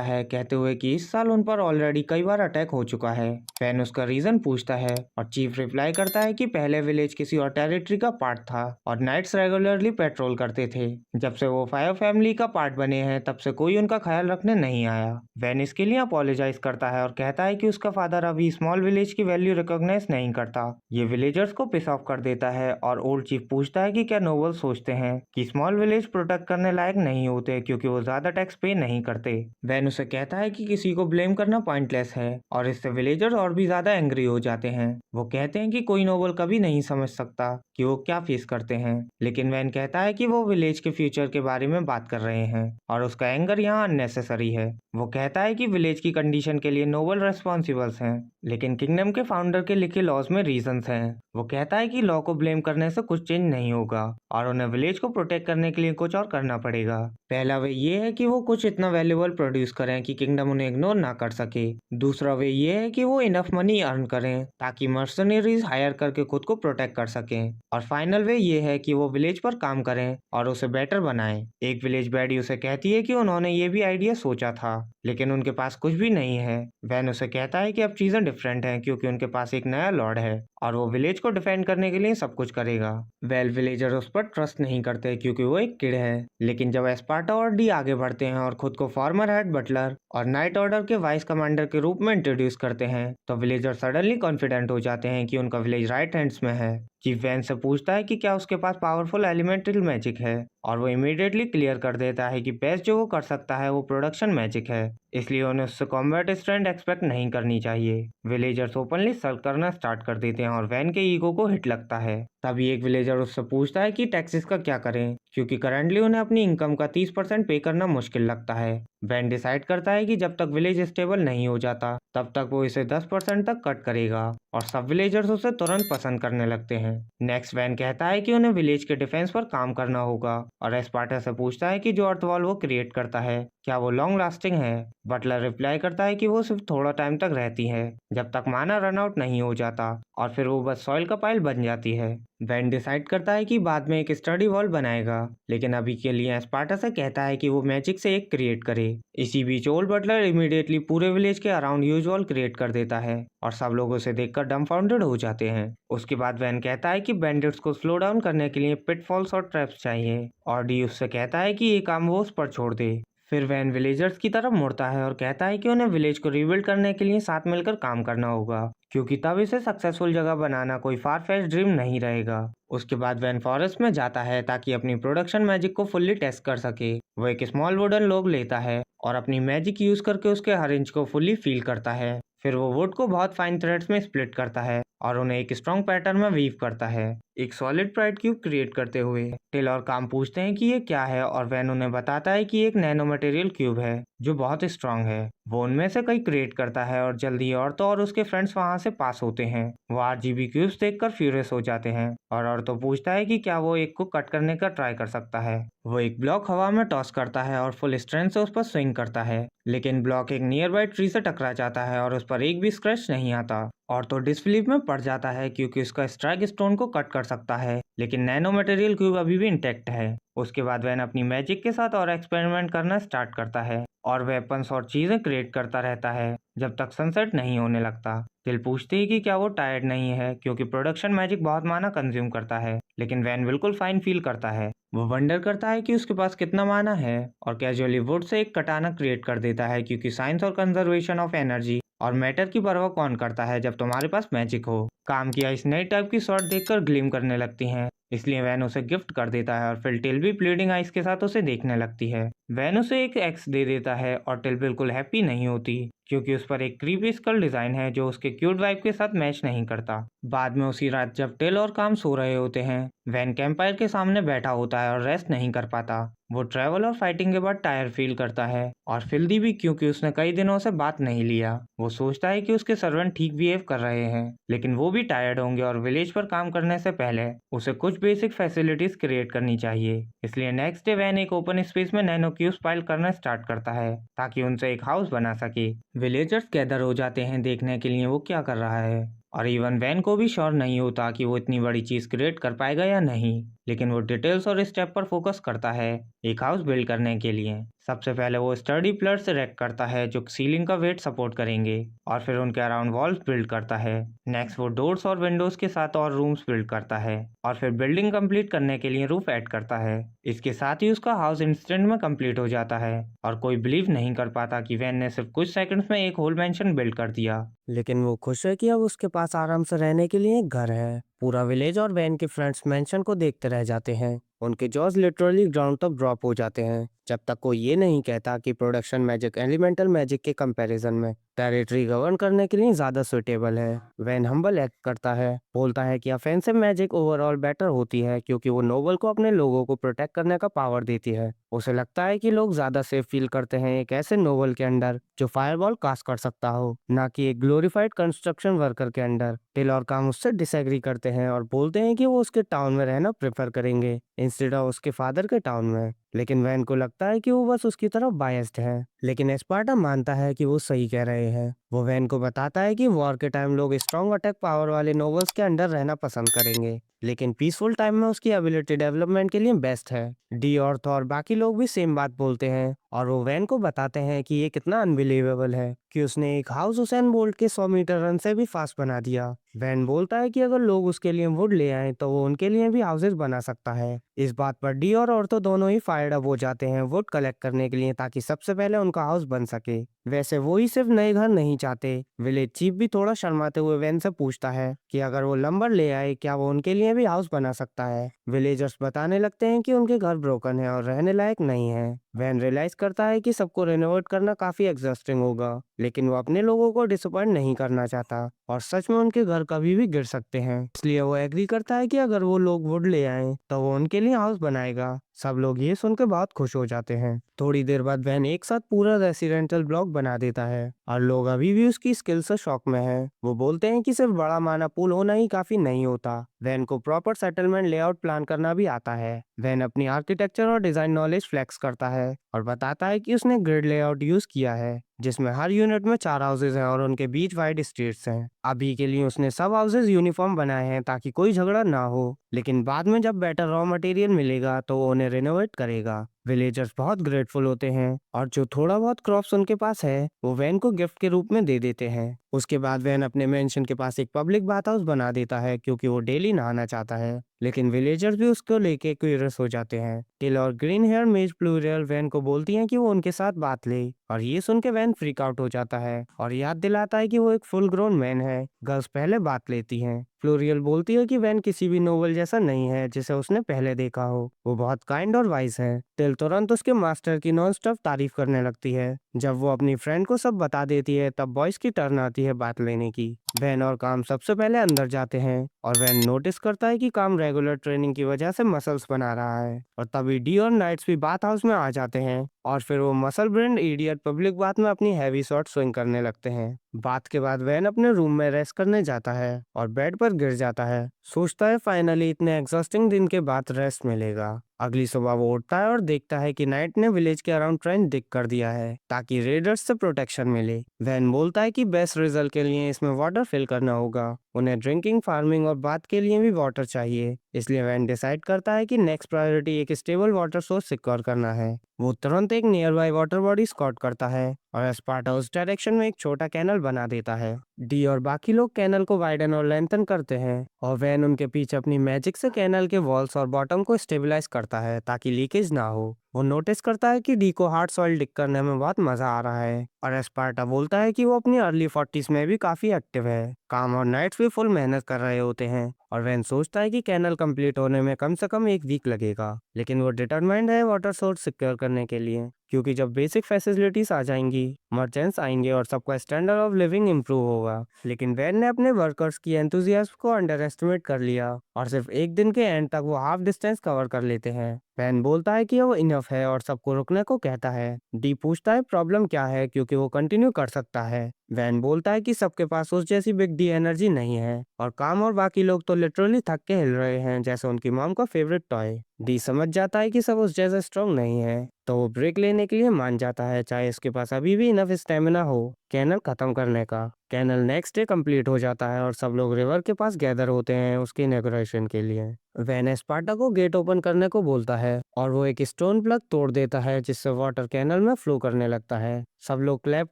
है कहते हुए कि इस साल उन पर ऑलरेडी कई बार अटैक हो चुका है। वैन उसका रीजन पूछता है और चीफ रिप्लाई करता है कि पहले विलेज किसी और टेरिटरी का पार्ट था और नाइट्स रेगुलरली पेट्रोल करते थे। जब से वो फायर फैमिली का पार्ट बने हैं तब से कोई उनका ख्याल रखने नहीं आया। वैन इसके लिए अपोलोजाइज करता है और कहता है कि उसका फादर अभी स्मॉल विलेज की वैल्यू रिकॉग्नाइज नहीं करता। ये विलेजर्स को पिस ऑफ कर देता है और ओल्ड चीफ पूछता है कि क्या नोबल सोचते हैं कि स्मॉल विलेज प्रोटेक्ट करने लायक नहीं होते क्योंकि वो ज्यादा टैक्स पे नहीं करते। वैन उसे कहता है कि किसी को ब्लेम करना पॉइंटलेस है और इससे विलेजर्स और भी ज्यादा एंग्री हो जाते हैं। वो कहते हैं कि कोई नोबल कभी नहीं समझ सकता कि वो क्या फेस करते हैं, लेकिन वैन कहता है कि वो विलेज के फ्यूचर के बारे में बात कर रहे हैं और उसका एंगर यहाँ अननेसेसरी है। वो कहता है कि विलेज की कंडीशन के लिए नोबल रेस्पॉन्सिबल्स हैं, लेकिन किंगडम के फाउंडर के लिखे लॉज में रीजंस हैं। वो कहता है कि लॉ को ब्लेम करने से कुछ चेंज नहीं होगा और उन्हें विलेज को प्रोटेक्ट करने के लिए कुछ और करना पड़ेगा। पहला वे ये है कि वो कुछ इतना वैल्यूएबल प्रोड्यूस करें कि किंगडम उन्हें इग्नोर ना कर सके। दूसरा वे ये है कि वो इनफ मनी अर्न करें ताकि मर्सनरीज हायर करके खुद को प्रोटेक्ट कर सकें। और फाइनल वे ये है कि वो विलेज पर काम करें और उसे बेटर बनाएं। एक विलेज बैडी उसे कहती है कि उन्होंने ये भी आइडिया सोचा था लेकिन उनके पास कुछ भी नहीं है। वैन उसे कहता है कि अब चीजें डिफरेंट हैं क्योंकि उनके पास एक नया लॉर्ड है और वो विलेज को डिफेंड करने के लिए सब कुछ करेगा। वेल विलेजर उस पर ट्रस्ट नहीं करते क्योंकि वो एक किड है, लेकिन जब एस्पार्टा और डी आगे बढ़ते हैं और खुद को फॉर्मर हेड बटलर और नाइट ऑर्डर के वाइस कमांडर के रूप में इंट्रोड्यूस करते हैं तो विलेजर सडनली कॉन्फिडेंट हो जाते हैं कि उनका विलेज राइट हैंड्स में है। चीफ वैन से पूछता है कि क्या उसके पास पावरफुल एलिमेंटल मैजिक है और वो इमीडिएटली क्लियर कर देता है कि बेस्ट जो वो कर सकता है वो प्रोडक्शन मैजिक है, इसलिए उन्हें उससे कॉम्बैट स्ट्रेंथ एक्सपेक्ट नहीं करनी चाहिए। विलेजर्स ओपनली सल्ट करना स्टार्ट कर देते हैं और वैन के ईगो को हिट लगता है। तभी एक विलेजर उससे पूछता है कि टैक्सेस का क्या करें क्योंकि करंटली उन्हें अपनी इनकम का 30% पे करना मुश्किल लगता है। वैन डिसाइड करता है कि जब तक विलेज स्टेबल नहीं हो जाता तब तक वो इसे 10% तक कट करेगा और सब विलेजर्स उसे तुरंत पसंद करने लगते हैं। नेक्स्ट वैन कहता है कि उन्हें विलेज के डिफेंस पर काम करना होगा और एस्पार्टा से पूछता है कि जो अर्थ वॉल वो क्रिएट करता है क्या वो लॉन्ग लास्टिंग है। बटलर रिप्लाई करता है कि वो सिर्फ थोड़ा टाइम तक रहती है जब तक माना रन आउट नहीं हो जाता और फिर वो बस सॉइल का पाइल बन जाती है। वैन डिसाइड करता है कि बाद में एक स्टडी वॉल बनाएगा, लेकिन अभी के लिए एस्पार्टा से कहता है कि वो मैजिक से एक क्रिएट करे। इसी बीच ओल्ड बटलर इमीडिएटली पूरे विलेज के अराउंड ह्यूज वॉल क्रिएट कर देता है और सब लोग उसे देखकर डम्फाउंडेड हो जाते हैं। उसके बाद वैन कहता है कि बैंडिट्स को स्लो डाउन करने के लिए पिटफॉल्स और ट्रैप्स चाहिए और डी उससे कहता है कि ये काम वो उस पर छोड़ दे। फिर वैन विलेजर्स की तरफ मुड़ता है और कहता है कि उन्हें विलेज को रिबिल्ड करने के लिए साथ मिलकर काम करना होगा क्योंकि तब इसे सक्सेसफुल जगह बनाना कोई फार फेच ड्रीम नहीं रहेगा। उसके बाद वैन फॉरेस्ट में जाता है ताकि अपनी प्रोडक्शन मैजिक को फुल्ली टेस्ट कर सके। वो एक स्मॉल वुडन लॉग लेता है और अपनी मैजिक यूज करके उसके हर इंच को फुल्ली फील करता है। फिर वो वुड को बहुत फाइन थ्रेड्स में स्प्लिट करता है और उन्हें एक स्ट्रॉन्ग पैटर्न में वीव करता है, एक सॉलिड प्राइड क्यूब क्रिएट करते हुए। टिल और काम पूछते हैं कि ये क्या है और वैन उन्हें बताता है कि एक नैनो मटेरियल क्यूब है जो बहुत स्ट्रांग है। वो उनमें से कई क्रिएट करता है और जल्दी औरतों और उसके फ्रेंड्स वहां से पास होते हैं। वो आरजीबी क्यूब्स देखकर फ्यूरियस हो जाते हैं और औरतों पूछता है कि क्या वो एक को कट करने का ट्राई कर सकता है। वो एक ब्लॉक हवा में टॉस करता है और फुल स्ट्रेंथ से उस पर स्विंग करता है, लेकिन ब्लॉक एक नियर बाय ट्री से टकरा जाता है और उस पर एक भी स्क्रैच नहीं आता और तो डिसबिलीफ में पड़ जाता है क्योंकि उसका स्ट्राइक स्टोन को कट कर सकता है, लेकिन नैनो मटेरियल क्यूब अभी भी इंटैक्ट है। उसके बाद वैन अपनी मैजिक के साथ और एक्सपेरिमेंट करना स्टार्ट करता है और वेपन्स और चीजें क्रिएट करता रहता है जब तक सनसेट नहीं होने लगता। टिल पूछती है कि क्या वो टायर्ड नहीं है क्योंकि प्रोडक्शन मैजिक बहुत माना कंज्यूम करता है, लेकिन वैन बिल्कुल फाइन फील करता है। वो वंडर करता है कि उसके पास कितना माना है और कैजुअली वुड से एक कटाना क्रिएट कर देता है क्योंकि साइंस और कंजर्वेशन ऑफ एनर्जी और मैटर की परवाह कौन करता है जब तुम्हारे पास मैजिक हो। काम की इस नई टाइप की शॉट देखकर ग्लीम करने लगती हैं इसलिए वैन उसे गिफ्ट कर देता है और फिर टिल भी प्लीडिंग आइज के साथ उसे देखने लगती है। वैन उसे एक एक्स दे देता है और टिल बिल्कुल हैप्पी नहीं होती क्योंकि उस पर एक क्रीपी स्कल डिजाइन है जो उसके क्यूट वाइफ के साथ मैच नहीं करता। बाद में उसी रात जब टिल और काम सो रहे होते हैं, वैन कैंपफायर के सामने बैठा होता है और रेस्ट नहीं कर पाता। वो ट्रैवल और फाइटिंग के बाद टायर फील करता है और फिल्दी भी क्योंकि उसने कई दिनों से बात नहीं लिया। वो सोचता है कि उसके सर्वेंट ठीक बिहेव कर रहे हैं, लेकिन वो भी टायर्ड होंगे और विलेज पर काम करने से पहले उसे कुछ बेसिक फैसिलिटीज क्रिएट करनी चाहिए। इसलिए नेक्स्ट डे वैन एक ओपन स्पेस में नैनो क्यूब्स पाइल करना स्टार्ट करता है ताकि उनसे एक हाउस बना सके। विलेजर्स गैदर हो जाते हैं देखने के लिए वो क्या कर रहा है, और इवन वैन को भी श्योर नहीं होता कि वो इतनी बड़ी चीज क्रिएट कर पाएगा या नहीं, लेकिन वो डिटेल्स और स्टेप पर फोकस करता है एक हाउस बिल्ड करने के लिए। सबसे पहले वो स्टडी पिलर्स इरेक्ट करता है जो सीलिंग का वेट सपोर्ट करेंगे, और फिर उनके अराउंड वॉल्स बिल्ड करता है। नेक्स्ट वो डोर्स और विंडोज के साथ और रूम्स बिल्ड करता है, और फिर बिल्डिंग कंप्लीट करने के लिए रूफ ऐड करता है। इसके साथ ही उसका हाउस इंस्टेंट में कंप्लीट हो जाता है और कोई बिलीव नहीं कर पाता कि वैन ने सिर्फ कुछ सेकंड्स में एक होल मेंशन बिल्ड कर दिया। लेकिन वो खुश है कि अब उसके पास आराम से रहने के लिए एक घर है। पूरा विलेज और वैन के फ्रेंड्स मैंशन को देखते रह जाते हैं। उनके जॉज लिटरली ग्राउंड तक ड्रॉप हो जाते हैं जब तक कोई ये नहीं कहता कि प्रोडक्शन मैजिक एलिमेंटल मैजिक के कंपैरिजन में टेरिटरी गवर्न करने के लिए ज्यादा सुटेबल है। वैन हम्बल एक्ट करता है, बोलता है कि ऑफेंसिव मैजिक ओवरऑल बेटर होती है क्योंकि वो नोबल को अपने लोगों को प्रोटेक्ट करने का पावर देती है। उसे लगता है कि लोग ज्यादा सेफ फील करते हैं एक ऐसे नोबल के अंडर जो फायरबॉल कास्ट कर सकता हो, ना कि एक ग्लोरीफाइड कंस्ट्रक्शन वर्कर के अंडर। टिल और काम उससे डिसएग्री करते हैं और बोलते हैं कि वो उसके टाउन में रहना प्रेफर करेंगे इंस्टेड ऑफ उसके फादर के टाउन में। लेकिन वैन को लगता है कि वो बस उसकी तरफ बायस्ड है। लेकिन एस्पार्टा मानता है कि वो सही कह रहे हैं। वो वैन को बताता है कि वॉर के टाइम लोग स्ट्रॉन्ग अटैक पावर वाले नोबल्स के अंडर रहना पसंद करेंगे, लेकिन पीसफुल टाइम में उसकी एबिलिटी डेवलपमेंट के लिए बेस्ट है। डी और थॉर बाकी लोग भी सेम बात बोलते हैं, और वो वैन को बताते हैं कि ये कितना अनबिलीवेबल है कि उसने एक हाउस हुसैन बोल्ट के 100 मीटर रन से भी फास्ट बना दिया। वैन बोलता है कि अगर लोग उसके लिए वुड ले आए तो वो उनके लिए भी हाउसेज बना सकता है। इस बात पर डी और औरतों दोनों ही फायर्ड अप हो जाते हैं वुड कलेक्ट करने के लिए ताकि सबसे पहले उनका हाउस बन सके। वैसे वो ही सिर्फ नए घर नहीं चाहते। विलेज चीफ भी थोड़ा शर्माते हुए वैन से पूछता है कि अगर वो लंबर ले आए क्या वो उनके लिए भी हाउस बना सकता है। विलेजर्स बताने लगते हैं कि उनके घर ब्रोकन है और रहने लायक नहीं है। वैन रियलाइज करता है कि सबको रेनोवेट करना काफी एग्जॉस्टिंग होगा, लेकिन वो अपने लोगों को डिसअपॉइंट नहीं करना चाहता और सच में उनके घर कभी भी गिर सकते हैं। इसलिए वो एग्री करता है कि अगर वो लोग वुड ले आए तो वो उनके लिए हाउस बनाएगा। सब लोग ये सुनकर बहुत खुश हो जाते हैं। थोड़ी देर बाद वैन एक साथ पूरा रेसिडेंटल ब्लॉक बना देता है और लोग अभी भी उसकी स्किल से शॉक में हैं। वो बोलते हैं कि सिर्फ बड़ा माना पुल होना ही काफी नहीं होता, वैन को प्रॉपर सेटलमेंट लेआउट प्लान करना भी आता है। वैन अपनी आर्किटेक्चर और डिजाइन नॉलेज फ्लेक्स करता है और बताता है कि उसने ग्रिड लेआउट यूज किया है जिसमें हर यूनिट में 4 हाउसेज हैं और उनके बीच वाइड स्ट्रीट्स हैं। अभी के लिए उसने सब हाउसेज यूनिफॉर्म बनाए हैं ताकि कोई झगड़ा ना हो, लेकिन बाद में जब बेटर रॉ मटेरियल मिलेगा तो वो उन्हें रिनोवेट करेगा। विलेजर्स बहुत ग्रेटफुल होते हैं और जो थोड़ा बहुत क्रॉप्स उनके पास है वो वैन को गिफ्ट के रूप में दे देते हैं। उसके बाद वैन अपने मेंशन के पास एक पब्लिक बाथ हाउस बना देता है क्योंकि वो डेली नहाना चाहता है, लेकिन विलेजर्स भी उसको लेके क्यूरियस हो जाते हैं। टिल और ग्रीन हेयर मेज प्लूरियल वैन को बोलती हैं कि वो उनके साथ बात ले, और ये सुन के वैन फ्रीक आउट हो जाता है और याद दिलाता है कि वो एक फुल ग्रोन मैन है। गर्ल्स पहले बात लेती हैं। फ्लोरियल बोलती है कि वैन किसी भी नोवेल जैसा नहीं है जिसे उसने पहले देखा हो, वो बहुत काइंड और वाइज है। टिल तुरंत उसके मास्टर की नॉन स्टॉप तारीफ करने लगती है। जब वो अपनी फ्रेंड को सब बता देती है तब बॉयज की टर्न आती है बात लेने की। वैन और काम सबसे पहले अंदर जाते हैं और वैन नोटिस करता है कि काम रेगुलर ट्रेनिंग की वजह से मसल्स बना रहा है, और तभी डी और नाइट्स भी बाथ हाउस में आ जाते हैं और फिर वो मसल ब्रेंड इडियट पब्लिक बात में अपनी हैवी शॉट स्विंग करने लगते हैं। बात के बाद वैन अपने रूम में रेस्ट करने जाता है और बेड पर गिर जाता है। सोचता है फाइनली इतने एग्जॉस्टिंग दिन के बाद रेस्ट मिलेगा। अगली सुबह वो उठता है और देखता है कि नाइट ने विलेज के अराउंड ट्रेंच डिग कर दिया है ताकि रेडर्स से प्रोटेक्शन मिले। वैन बोलता है कि बेस्ट रिजल्ट के लिए इसमें वाटर फिल करना होगा। उन्हें ड्रिंकिंग, फार्मिंग और बाथ के लिए भी वाटर चाहिए, इसलिए वैन डिसाइड करता है कि नेक्स्ट प्रायोरिटी एक स्टेबल वाटर सोर्स सिक्योर करना है। वो तुरंत एक nearby water body scout करता है और एस्पार्टा उस डायरेक्शन में एक छोटा कैनल बना देता है। डी और बाकी लोग कैनल को वाइडन और लेंथन करते हैं और वैन उनके पीछे अपनी मैजिक से कैनल के वॉल्स और बॉटम को स्टेबलाइज करता है ताकि लीकेज ना हो। वो नोटिस करता है कि डी को हार्ड सॉइल डिग करने में बहुत मजा आ रहा है, और एस्पार्टा बोलता है कि वो अपनी अर्ली 40s में भी काफी एक्टिव है। काम और नाइट्स भी फुल मेहनत कर रहे होते हैं। और वैन सोचता है कि कैनल कंप्लीट होने में कम से कम 1 वीक लगेगा, लेकिन वो डिटरमाइंड है वाटर सोर्स सिक्योर करने के लिए, क्योंकि जब बेसिक फैसिलिटीज आ जाएंगी, मर्चेंट्स आएंगे और सबका स्टैंडर्ड ऑफ लिविंग इम्प्रूव होगा। लेकिन वैन ने अपने वर्कर्स की एंथुजियाज्म को अंडर एस्टिमेट कर लिया और सिर्फ एक दिन के एंड तक वो हाफ डिस्टेंस कवर कर लेते हैं। वैन बोलता है कि वो इनफ है और सबको रुकने को कहता है। डी पूछता है प्रॉब्लम क्या है, क्योंकि वो कंटिन्यू कर सकता है। वैन बोलता है कि सबके पास उस जैसी बिग डी एनर्जी नहीं है और काम और बाकी लोग तो लिटरली थक के हिल रहे हैं जैसे उनकी मॉम का फेवरेट टॉय। डी समझ जाता है कि सब उस जैसे स्ट्रांग नहीं है, तो वो ब्रेक लेने के लिए मान जाता है, चाहे इसके पास अभी भी इनफ स्टेमिना हो कैनल खत्म करने का। कैनल नेक्स्ट डे कंप्लीट हो जाता है और सब लोग रिवर के पास गैदर होते हैं उसकी इनॉग्रेशन के लिए। वैन स्पार्टा को गेट ओपन करने को बोलता है और वो एक स्टोन प्लग तोड़ देता है जिससे वाटर कैनल में फ्लो करने लगता है। सब लोग क्लैप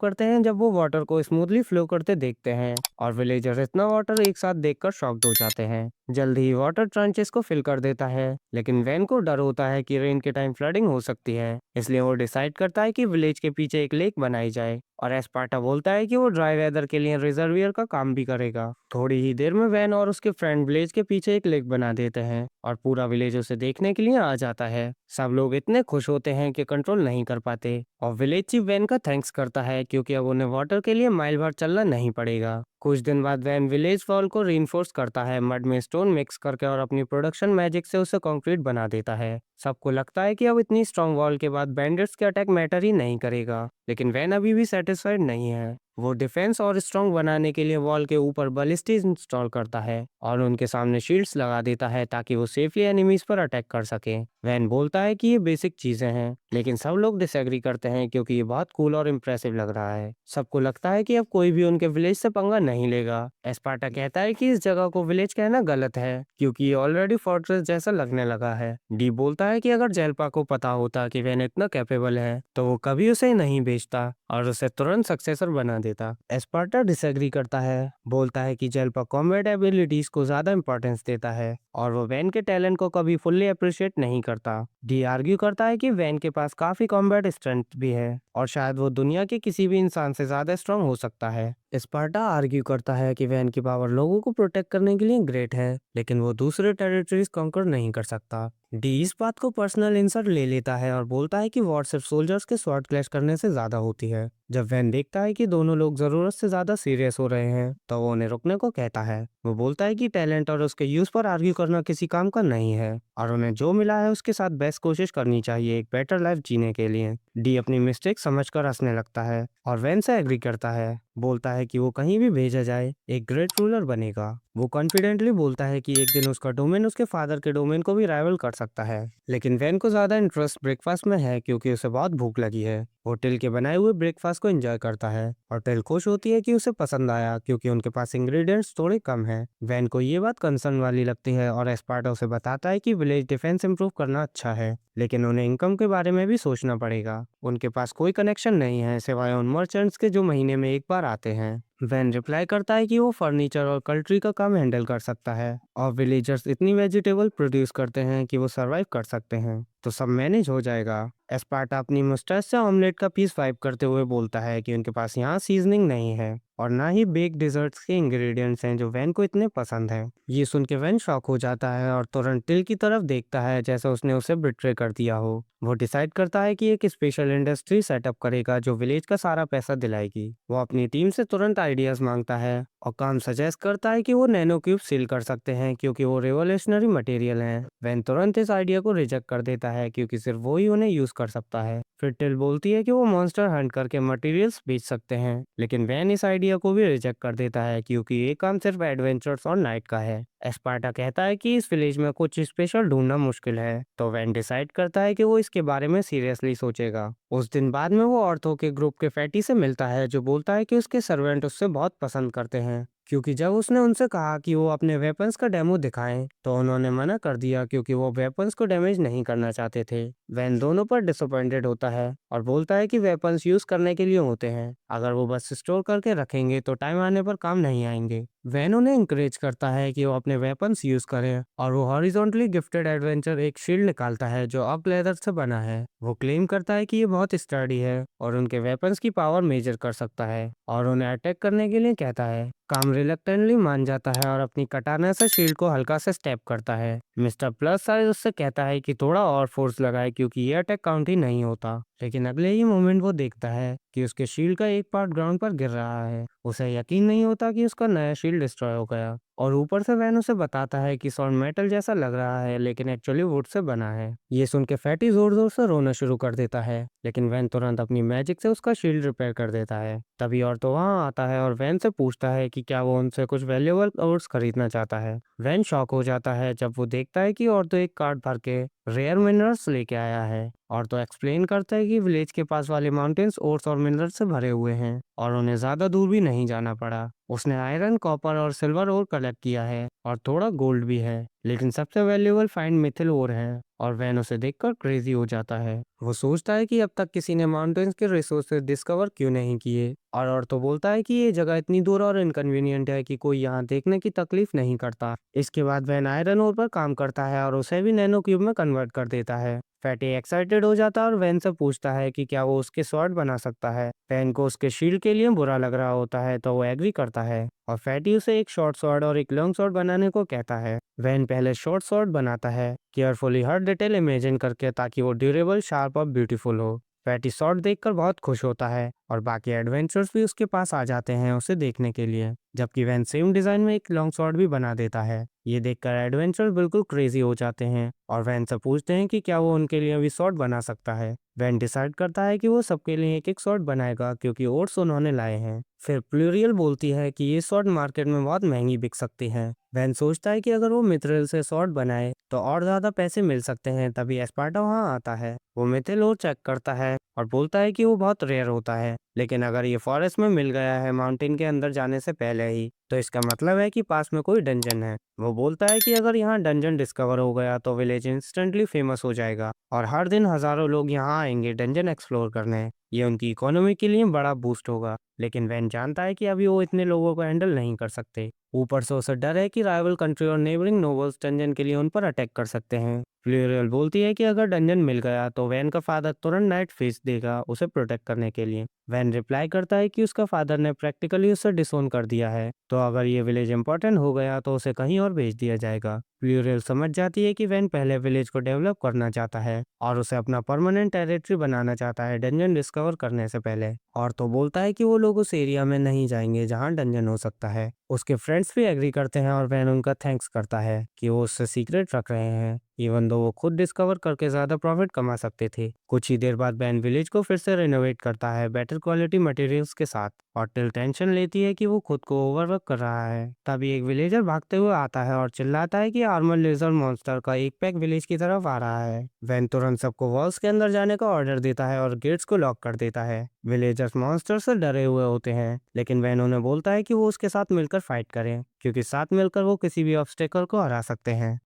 करते हैं जब वो वाटर को स्मूथली फ्लो करते देखते हैं और विलेजर इतना वाटर एक साथ देखकर शॉक्ड हो जाते हैं। जल्दी ही वाटर ट्रंचेस को फिल कर देता है, लेकिन वैन को डर होता है कि रेन के टाइम फ्लडिंग हो सकती है, इसलिए वो डिसाइड करता है कि विलेज के पीछे एक लेक बनाई जाए और एस्पार्टा बोलता है कि वो ड्राई वेदर के लिए रिजर्वियर का काम भी करेगा। थोड़ी ही देर में वैन और उसके फ्रेंड विलेज के पीछे एक लेक बना देते हैं और पूरा विलेज उसे देखने के लिए आ जाता है। सब लोग इतने खुश होते हैं कि कंट्रोल नहीं कर पाते और विलेज चीफ वैन का थैंक्स करता है क्योंकि अब उन्हें वाटर के लिए माइल भर चलना नहीं पड़ेगा। कुछ दिन बाद वैन विलेज वॉल को रीइंफोर्स करता है मड में स्टोन मिक्स करके और अपनी प्रोडक्शन मैजिक से उसे कंक्रीट बना देता है। सबको लगता है कि अब इतनी स्ट्रांग वॉल के बाद बैंडिट्स के अटैक मैटर ही नहीं करेगा, लेकिन वैन अभी भी सेटिस्फाइड नहीं है। वो डिफेंस और स्ट्रांग बनाने के लिए वॉल के ऊपर बलिस्टिक इंस्टॉल करता है और उनके सामने शील्ड्स लगा देता है ताकि वो सेफली एनिमीज पर अटैक कर सके। वैन बोलता है कि ये बेसिक चीजें हैं, लेकिन सब लोग डिसएग्री करते हैं क्योंकि ये बहुत कूल और इम्प्रेसिव लग रहा है। सबको लगता है कि अब कोई भी उनके विलेज से पंगा नहीं लेगा। एस्पार्टा कहता है कि इस जगह को विलेज कहना गलत है क्योंकि ये ऑलरेडी फोर्ट्रेस जैसा लगने लगा है। डी बोलता है कि अगर जेल्पा को पता होता कि वैन इतना कैपेबल है तो वो कभी उसे नहीं बेचता और उसे तुरंत सक्सेसर बना देता। एस्पार्टा डिसएग्री करता है, बोलता है कि जेल्पा कॉम्बैट एबिलिटीज को ज्यादा इंपॉर्टेंस देता है और वो वैन के टैलेंट को कभी फुल्ली अप्रिशिएट नहीं करता। डी आर्ग्यू करता है कि वैन के पास काफी कॉम्बैट स्ट्रेंथ भी है और शायद वो दुनिया के किसी भी इंसान से ज्यादा स्ट्रांग हो सकता है। स्पार्टा आर्ग्यू करता है कि वैन की पावर लोगों को प्रोटेक्ट करने के लिए ग्रेट है, लेकिन वो दूसरे टेरिटरीज कॉन्कर नहीं कर सकता। डी इस बात को पर्सनल इंसल्ट ले लेता है और बोलता है कि वॉर सिर्फ सोल्जर्स के स्वॉर्ड क्लैश करने से ज्यादा होती है। जब वैन देखता है कि दोनों लोग जरूरत से ज्यादा सीरियस हो रहे हैं तो वो उन्हें रुकने को कहता है। वो बोलता है कि टैलेंट और उसके यूज पर आर्ग्यू करना किसी काम का नहीं है और उन्हें जो मिला है उसके साथ बेस्ट कोशिश करनी चाहिए एक बेटर लाइफ जीने के लिए। डी अपनी मिस्टेक समझकर हंसने लगता है और वैन से एग्री करता है, बोलता है कि वो कहीं भी भेजा जाए एक ग्रेट रूलर बनेगा। वो कॉन्फिडेंटली बोलता है कि एक दिन उसका डोमेन उसके फादर के डोमेन को भी राइवल कर सकता है। लेकिन वैन को ज्यादा इंटरेस्ट ब्रेकफास्ट में है क्योंकि उसे बहुत भूख लगी है। वो टिल के बनाए हुए ब्रेकफास्ट को एंजॉय करता है और टिल खुश होती है कि उसे पसंद आया क्योंकि उनके पास इंग्रेडिएंट्स थोड़े कम हैं। वैन को ये बात कंसर्न वाली लगती है और एस्पार्टा उसे बताता है कि विलेज डिफेंस इंप्रूव करना अच्छा है, लेकिन उन्हें इनकम के बारे में भी सोचना पड़ेगा। उनके पास कोई कनेक्शन नहीं है सिवाय उन मर्चेंट्स के जो महीने में एक बार आते हैं। वैन रिप्लाई करता है कि वो फर्नीचर और कल्ट्री का काम हैंडल कर सकता है और विलेजर्स इतनी वेजिटेबल प्रोड्यूस करते हैं कि वो सरवाइव कर सकते हैं, तो सब मैनेज हो जाएगा। एस्पार्टा अपनी मुस्टैच से ऑमलेट का पीस वाइप करते हुए बोलता है कि उनके पास यहाँ सीजनिंग नहीं है और ना ही बेक डिजर्ट्स के इंग्रेडिएंट्स हैं जो वैन को इतने पसंद हैं। ये सुन के वैन शॉक हो जाता है और तुरंत टिल की तरफ देखता है जैसे उसने उसे बिट्रे कर दिया हो। वो डिसाइड करता है कि एक स्पेशल इंडस्ट्री सेटअप करेगा जो विलेज का सारा पैसा दिलाएगी। वो अपनी टीम से तुरंत आइडियाज मांगता है और काम सजेस्ट करता है कि वो नैनो क्यूब सील कर सकते हैं क्योंकि वो रिवोल्यूशनरी मटेरियल हैं। वैन तुरंत इस आइडिया को रिजेक्ट कर देता है क्योंकि सिर्फ वो ही उन्हें यूज कर सकता है। फिर टिल बोलती है कि वो मॉन्स्टर हंट करके मटेरियल्स बेच सकते हैं, लेकिन वैन इस आइडिया को भी रिजेक्ट कर देता है क्योंकि ये काम सिर्फ एडवेंचर्स और नाइट का है। एस्पार्टा कहता है कि इस विलेज में कुछ स्पेशल ढूंढना मुश्किल है, तो वैन डिसाइड करता है कि वो इसके बारे में सीरियसली सोचेगा। उस दिन बाद में वो औरतों के ग्रुप के फैटी से मिलता है जो बोलता है कि उसके सर्वेंट उससे बहुत पसंद करते हैं क्योंकि जब उसने उनसे कहा कि वो अपने वेपन्स का डेमो दिखाएं तो उन्होंने मना कर दिया क्योंकि वो वेपन्स को डैमेज नहीं करना चाहते थे। वैन दोनों पर डिसअपॉइंटेड होता है और बोलता है कि वेपन्स यूज करने के लिए होते हैं, अगर वो बस स्टोर करके रखेंगे तो टाइम आने पर काम नहीं आएंगे। वैन उन्हें इंकरेज करता है कि वो अपने वेपन्स यूज करें और वो हॉरिजॉन्टली गिफ्टेड एडवेंचर एक शील्ड निकालता है जो अप लेदर से बना है। वो क्लेम करता है कि ये बहुत स्टर्डी है और उनके वेपन्स की पावर मेजर कर सकता है और उन्हें अटैक करने के लिए कहता है। काम रिलक्टेंटली मान जाता है और अपनी कटाना से शील्ड को हल्का से स्टेप करता है। मिस्टर प्लस साइज उससे कहता है कि थोड़ा और फोर्स लगाए क्योंकि ये अटैक काउंट ही नहीं होता। लेकिन अगले ही मोमेंट वो देखता है कि उसके शील्ड का एक पार्ट ग्राउंड पर गिर रहा है। उसे यकीन नहीं होता कि उसका नया शील्ड डिस्ट्रॉय हो गया। और ऊपर से वैन उसे बताता है कि सॉर्ड मेटल जैसा लग रहा है लेकिन एक्चुअली वुड से बना है। ये सुन के फैटी जोर जोर से रोना शुरू कर देता है, लेकिन वैन तुरंत अपनी मैजिक से उसका शील्ड रिपेयर कर देता है। तभी और तो वहां आता है और वैन से पूछता है कि क्या वो उनसे कुछ वैल्यूएबल अवार्ड्स खरीदना चाहता है। वैन शॉक हो जाता है जब वो देखता है कि और तो एक कार्ड भर के रेयर मिनरल्स लेके आया है। और तो एक्सप्लेन करता है कि विलेज के पास वाले माउंटेन्स ओर्स और मिनरल्स से भरे हुए हैं और उन्हें ज्यादा दूर भी नहीं जाना पड़ा। उसने आयरन, कॉपर और सिल्वर ओर कलेक्ट किया है और थोड़ा गोल्ड भी है, लेकिन सबसे वैल्यूएबल फाइंड मिथिल ओर है। और वैन उसे देखकर क्रेजी हो जाता है। वो सोचता है कि अब तक किसी ने माउंटेन्स के रिसोर्सेज डिस्कवर क्यों नहीं किए। और तो बोलता है कि ये जगह इतनी दूर और इनकन्वीनियंट है कि कोई यहाँ देखने की तकलीफ नहीं करता। इसके बाद वैन आयरन ओर पर काम करता है और उसे भी नैनो क्यूब में कन्वर्ट कर देता है। फैटी एक्साइटेड हो जाता है और वैन से पूछता है कि क्या वो उसके स्वॉर्ड बना सकता है। वैन को उसके शील्ड के लिए बुरा लग रहा होता है तो वो एग्री करता है और फैटी उसे एक शॉर्ट स्वॉर्ड और एक लॉन्ग स्वॉर्ड बनाने को कहता है। वैन पहले शॉर्ट स्वॉर्ड बनाता है, केयरफुली हर डिटेल इमेजिन करके, ताकि वो ड्यूरेबल, शार्प और ब्यूटीफुल हो। फैटी शॉर्ट देखकर बहुत खुश होता है और बाकी एडवेंचर्स भी उसके पास आ जाते हैं उसे देखने के लिए, जबकि वैन सेम डिजाइन में एक लॉन्ग शॉर्ट भी बना देता है। ये देखकर एडवेंचर बिल्कुल क्रेजी हो जाते हैं और वैन से पूछते हैं कि क्या वो उनके लिए भी शॉर्ट बना सकता है। वैन डिसाइड करता है कि वो सबके लिए एक एक शॉर्ट बनाएगा क्योंकि ओट्स उन्होंने लाए हैं। फिर प्लूरियल बोलती है कि ये शॉर्ट मार्केट में बहुत महंगी बिक सकती हैं। वैन सोचता है कि अगर वो मिथ्रिल से शॉर्ट बनाए तो और ज्यादा पैसे मिल सकते हैं। तभी एस्पार्टा वहाँ आता है। वो मिथिल और चेक करता है और बोलता है कि वो बहुत रेयर होता है, लेकिन अगर ये फॉरेस्ट में मिल गया है माउंटेन के अंदर जाने से पहले ही, तो इसका मतलब है कि पास में कोई डंजन है। वो बोलता है कि अगर यहाँ डंजन डिस्कवर हो गया तो विलेज इंस्टेंटली फेमस हो जाएगा और हर दिन हजारों लोग यहाँ आएंगे डंजन एक्सप्लोर करने। ये उनकी इकोनॉमी के लिए बड़ा बूस्ट होगा। लेकिन वैन जानता है कि अभी वो इतने लोगों को हैंडल नहीं कर सकते। ऊपर से उसे डर है कि राइवल कंट्री और नेबरिंग नोबल्स डंजन के लिए उन पर अटैक कर सकते हैं। फ्लूरियल बोलती है कि अगर डंजन मिल गया तो वैन का फादर तुरंत नाइट फेस देगा उसे प्रोटेक्ट करने के लिए। वैन रिप्लाई करता है कि उसका फादर ने प्रैक्टिकली उसे डिसोन कर दिया है, तो अगर ये विलेज इंपॉर्टेंट हो गया तो उसे कहीं और भेज दिया जाएगा। फ्लूरियल समझ जाती है कि वैन पहले विलेज को डेवलप करना चाहता है और उसे अपना परमानेंट टेरिटरी बनाना चाहता है डंजन डिस्कवर करने से पहले। और तो बोलता है कि वो लोग उस एरिया में नहीं जाएंगे जहाँ डंजन हो सकता है। उसके फ्रेंड्स भी एग्री करते हैं और वैन उनका थैंक्स करता है कि वो उससे सीक्रेट रख रहे हैं, इवन दो वो खुद डिस्कवर करके ज्यादा प्रॉफिट कमा सकते थे। कुछ ही देर बाद बैन विलेज को फिर से रिनोवेट करता है बेटर क्वालिटी मटेरियल्स के साथ। और टिल टेंशन लेती है कि वो खुद को ओवरवर्क कर रहा है। तभी एक विलेजर भागते हुए आता है और चिल्लाता है कि आर्मर लेजर मॉन्स्टर का एक पैक विलेज की तरफ आ रहा है। वैन तुरंत सबको वॉल्स के अंदर जाने का ऑर्डर देता है और गेट्स को लॉक कर देता है। विलेजर्स मॉन्स्टर से डरे हुए होते हैं, लेकिन वैन उन्हें बोलता है कि वो उसके साथ मिलकर फाइट करें क्योंकि साथ मिलकर वो किसी भी ऑब्स्टेकल को हरा सकते हैं।